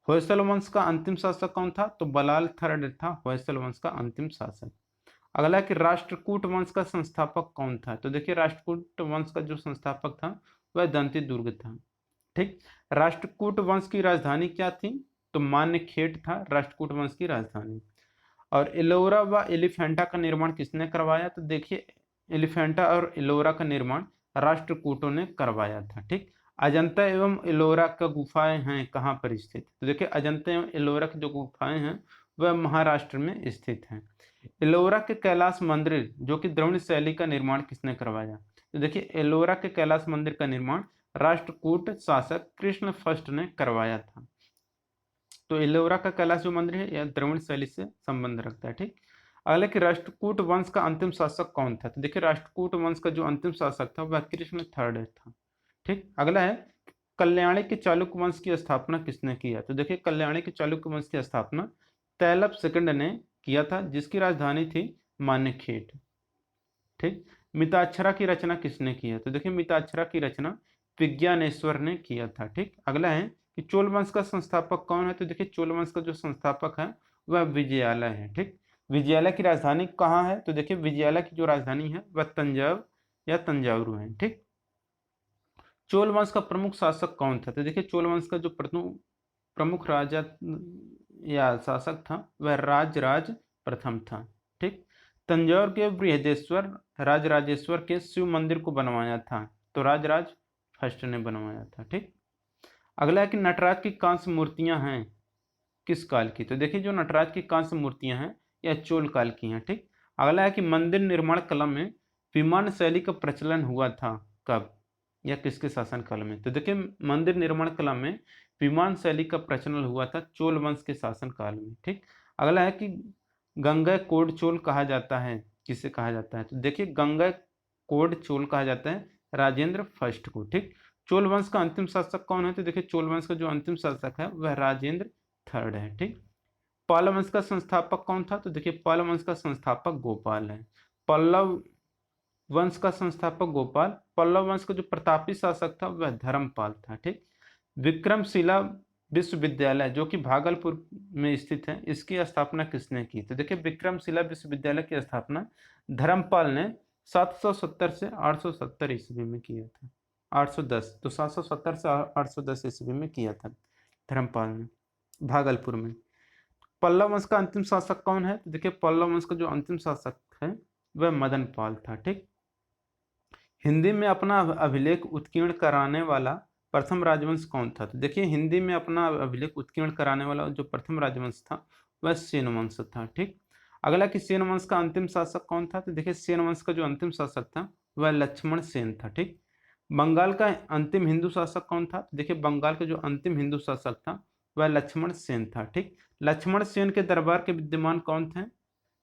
होयसल वंश का अंतिम शासक कौन था? तो बलाल थर्ड था होयसल वंश का अंतिम शासक। अगला कि राष्ट्रकूट वंश का संस्थापक कौन था? तो देखिए राष्ट्रकूट वंश का जो संस्थापक था वह दंती दुर्ग था। ठीक, राष्ट्रकूट वंश की राजधानी क्या थी? तो मान्यखेट था राष्ट्रकूट वंश की राजधानी। और एलोरा व एलिफेंटा का निर्माण किसने करवाया? तो देखिए एलिफेंटा और एलोरा का निर्माण राष्ट्रकूटों ने करवाया था। ठीक, अजंता एवं एलोरा का गुफाएं हैं कहाँ पर स्थित? तो देखिए अजंता एवं एलोरा की जो गुफाएं हैं वह महाराष्ट्र में स्थित हैं। एलोरा के कैलाश मंदिर जो कि द्रविड़ शैली का निर्माण किसने करवाया? तो देखिए एलोरा के कैलाश मंदिर का निर्माण राष्ट्रकूट शासक कृष्ण फर्स्ट ने करवाया था। तो एलोरा का कैलाश जो मंदिर है यह द्रविड़ शैली से संबंध रखता है। ठीक, अगला कि राष्ट्रकूट वंश का अंतिम शासक कौन था? तो देखिए राष्ट्रकूट वंश का जो अंतिम शासक था वह कृष्ण थर्ड था। ठीक, अगला है कल्याणी के चालुक्य वंश की स्थापना किसने किया? तो देखिए कल्याणी के चालुक्य वंश की स्थापना तैलप सेकंड ने किया था, जिसकी राजधानी थी मानेखेट। ठीक, मिताक्षरा की रचना किसने की है? तो देखिए मिताक्षरा की रचना विज्ञानेश्वर ने किया था। ठीक, अगला है कि चोल वंश का संस्थापक कौन है? तो देखिए चोल वंश का जो संस्थापक है वह विजयालय है। ठीक, विजयालय की राजधानी कहाँ है? तो देखिए विजयालय की जो राजधानी है वह तंजाव या तंजावुर है। ठीक, चोल वंश का प्रमुख शासक कौन था? तो देखिए चोल वंश का जो प्रमुख राजा या शासक था वह राजराज प्रथम था। ठीक, तंजौर के बृहदेश्वर राजराजेश्वर के शिव मंदिर को बनवाया था, तो राजराज फर्स्ट ने बनवाया था। ठीक, अगला है कि नटराज की कांस्य मूर्तियां हैं किस काल की? तो देखिए जो नटराज की कांस्य मूर्तियां हैं यह चोल काल की हैं। ठीक, अगला है कि मंदिर निर्माण कला में विमान शैली का प्रचलन हुआ था कब या किसके शासन काल में? तो देखिए मंदिर निर्माण कला में विमान शैली का प्रचलन हुआ था चोल वंश के शासन काल में। ठीक, अगला है कि गंगा कोड चोल कहा जाता है, किसे कहा जाता है? तो देखिए गंगा कोड चोल कहा जाता है राजेंद्र फर्स्ट को। ठीक, चोल वंश का अंतिम शासक कौन है? तो देखिए चोल वंश का जो अंतिम शासक है वह राजेंद्र थर्ड है। ठीक, पाल वंश का संस्थापक कौन था? तो देखिए पाल वंश का संस्थापक गोपाल है। पल्लव वंश का संस्थापक गोपाल। पल्लव वंश का जो प्रतापी शासक था वह धर्मपाल था। ठीक, विक्रमशिला विश्वविद्यालय जो कि भागलपुर में स्थित है इसकी स्थापना किसने की? तो देखिए विक्रमशिला विश्वविद्यालय की स्थापना धर्मपाल ने 770 से 870 ईस्वी में किया था। 810, तो 770 से 810 ईस्वी में किया था धर्मपाल ने भागलपुर में। पल्लव वंश का अंतिम शासक कौन है? तो देखिए पल्लव वंश का जो अंतिम शासक है वह मदन पाल था। ठीक, हिंदी में अपना अभिलेख उत्कीर्ण कराने वाला प्रथम राजवंश कौन था? तो देखिए हिंदी में अपना अभिलेख उत्कीर्ण कराने वाला जो प्रथम राजवंश था वह सेन वंश था। ठीक, अगला कि सेन वंश का अंतिम शासक कौन था? तो देखिए सेन वंश का जो अंतिम शासक था वह लक्ष्मण सेन था। ठीक, बंगाल का अंतिम हिंदू शासक कौन था? तो देखिए बंगाल का जो अंतिम हिंदू शासक था वह लक्ष्मण सेन था। ठीक, लक्ष्मण सेन के दरबार के विद्यमान कौन थे?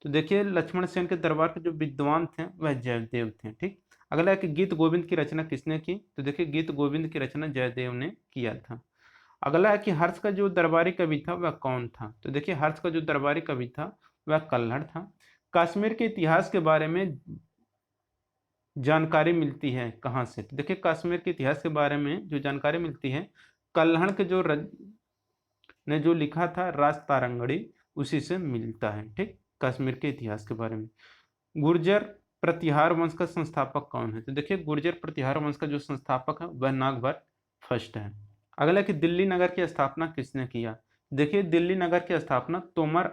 तो देखिए लक्ष्मण सेन के दरबार के जो विद्वान थे वह जयदेव थे। ठीक, अगला है कि गीत गोविंद की रचना किसने की? तो देखिए गीत गोविंद की रचना जयदेव ने किया था। अगला है कि हर्ष का जो दरबारी कवि था वह कौन था? तो देखिए हर्ष का जो दरबारी कवि था वह कल्हड़ था। कश्मीर के इतिहास के बारे में जानकारी मिलती है कहाँ से? तो देखिए कश्मीर के इतिहास के बारे में जो जानकारी मिलती है कल्हड़ के ने जो लिखा था राज तारंगड़ी उसी से मिलता है। ठीक, कश्मीर के इतिहास के बारे में। गुर्जर प्रतिहार वंश का संस्थापक कौन है? तो देखिए गुर्जर प्रतिहार वंश का जो संस्थापक है वह नागभट्ट फर्स्ट है। अगला कि दिल्ली नगर की स्थापना किसने किया? देखिए दिल्ली नगर की स्थापना तोमर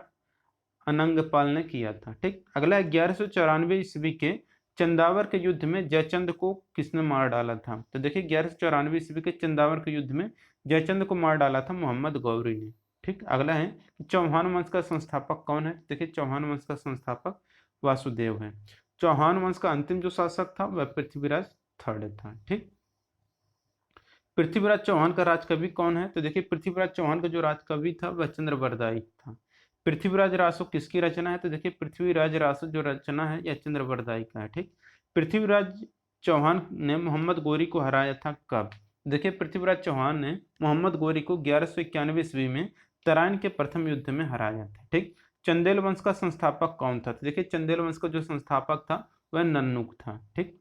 अनंगपाल ने किया था। ठीक, अगला 1194 ईस्वी के चंदावर के युद्ध में जयचंद को किसने मार डाला था? तो देखिए 1194 ईस्वी के चंदावर के युद्ध में जयचंद को मार डाला था मोहम्मद गौरी ने। ठीक, अगला है चौहान वंश का संस्थापक कौन है? देखिए चौहान वंश का संस्थापक वासुदेव है। चौहान वंश का अंतिम जो शासक था वह पृथ्वीराज थर्ड था। ठीक, पृथ्वीराज चौहान का राजकवि कौन है? तो देखिए पृथ्वीराज चौहान का जो राजकवि था वह चंद्रवरदायी था। पृथ्वीराज रासो किसकी रचना है? तो देखिए पृथ्वीराज रासो जो रचना है यह चंद्रवरदायी का है। ठीक, पृथ्वीराज चौहान ने मोहम्मद गोरी को हराया था कब? देखिए पृथ्वीराज चौहान ने मोहम्मद गोरी को 1191 ईस्वी में तराइन के प्रथम युद्ध में हराया था। ठीक, चंदेल वंश का संस्थापक कौन था? तो देखिए चंदेल वंश का जो संस्थापक था वह नन्नुक था। ठीक,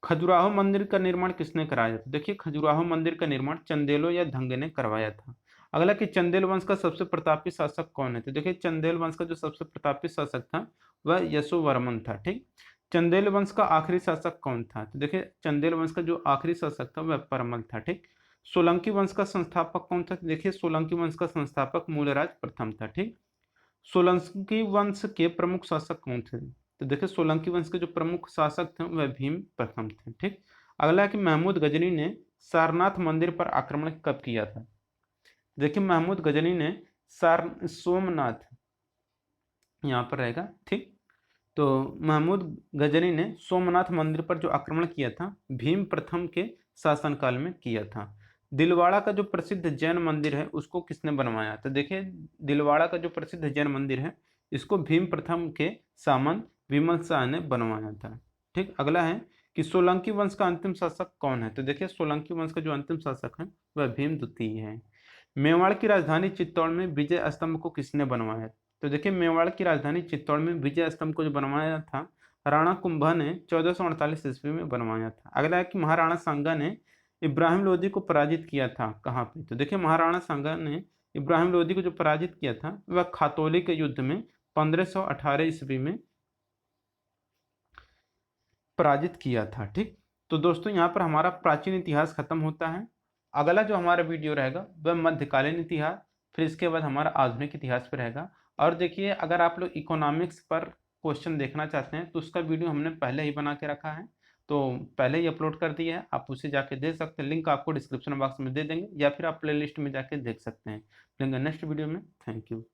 खजुराहो मंदिर का निर्माण किसने कराया था? देखिए खजुराहो मंदिर का निर्माण चंदेलो या धंगे ने करवाया था। अगला कि चंदेल वंश का सबसे प्रतापी शासक कौन है? तो देखिए चंदेल वंश का जो सबसे प्रतापी शासक था वह यशोवर्मन था। ठीक, चंदेल वंश का आखिरी शासक कौन था? तो देखिए चंदेल वंश का जो आखिरी शासक था वह परमल था। ठीक, सोलंकी वंश का संस्थापक कौन था? तो देखिए सोलंकी वंश का संस्थापक मूलराज प्रथम था। ठीक, सोलंकी वंश के प्रमुख शासक कौन थे? तो देखिए सोलंकी वंश के जो प्रमुख शासक थे वह भीम प्रथम थे। ठीक, अगला है कि महमूद गजनी ने सारनाथ मंदिर पर आक्रमण कब किया था। देखिए महमूद गजनी ने सार सोमनाथ यहाँ पर रहेगा, ठीक। तो महमूद गजनी ने सोमनाथ मंदिर पर जो आक्रमण किया था भीम प्रथम के शासनकाल में किया था। दिलवाड़ा का जो प्रसिद्ध जैन मंदिर है उसको किसने बनवाया। तो देखिए दिलवाड़ा का जो प्रसिद्ध जैन मंदिर है इसको भीम प्रथम के सामंत विमल शाह ने बनवाया था, ठीक। अगला है कि सोलंकी वंश का अंतिम शासक कौन है। तो देखिए सोलंकी वंश का जो अंतिम शासक है वह भीम द्वितीय है। मेवाड़ की राजधानी चित्तौड़ में विजय स्तंभ को किसने बनवाया। तो देखिए मेवाड़ की राजधानी चित्तौड़ में विजय स्तंभ को जो बनवाया था राणा कुंभा ने 1448 ईस्वी में बनवाया था। अगला है कि महाराणा सांगा ने इब्राहिम लोदी को पराजित किया था कहाँ पे। तो देखिए महाराणा सांगा ने इब्राहिम लोदी को जो पराजित किया था वह खातौली के युद्ध में 1518 ईस्वी में पराजित किया था, ठीक। तो दोस्तों यहाँ पर हमारा प्राचीन इतिहास खत्म होता है। अगला जो हमारा वीडियो रहेगा वह मध्यकालीन इतिहास, फिर इसके बाद हमारा आधुनिक इतिहास पर रहेगा। और देखिए अगर आप लोग इकोनॉमिक्स पर क्वेश्चन देखना चाहते हैं तो उसका वीडियो हमने पहले ही बना के रखा है, तो पहले ही अपलोड कर दिया है, आप उसे जाके देख सकते हैं। लिंक आपको डिस्क्रिप्शन बॉक्स में दे देंगे या फिर आप प्लेलिस्ट में जाके देख सकते हैं। मिलेंगे नेक्स्ट वीडियो में। Thank you.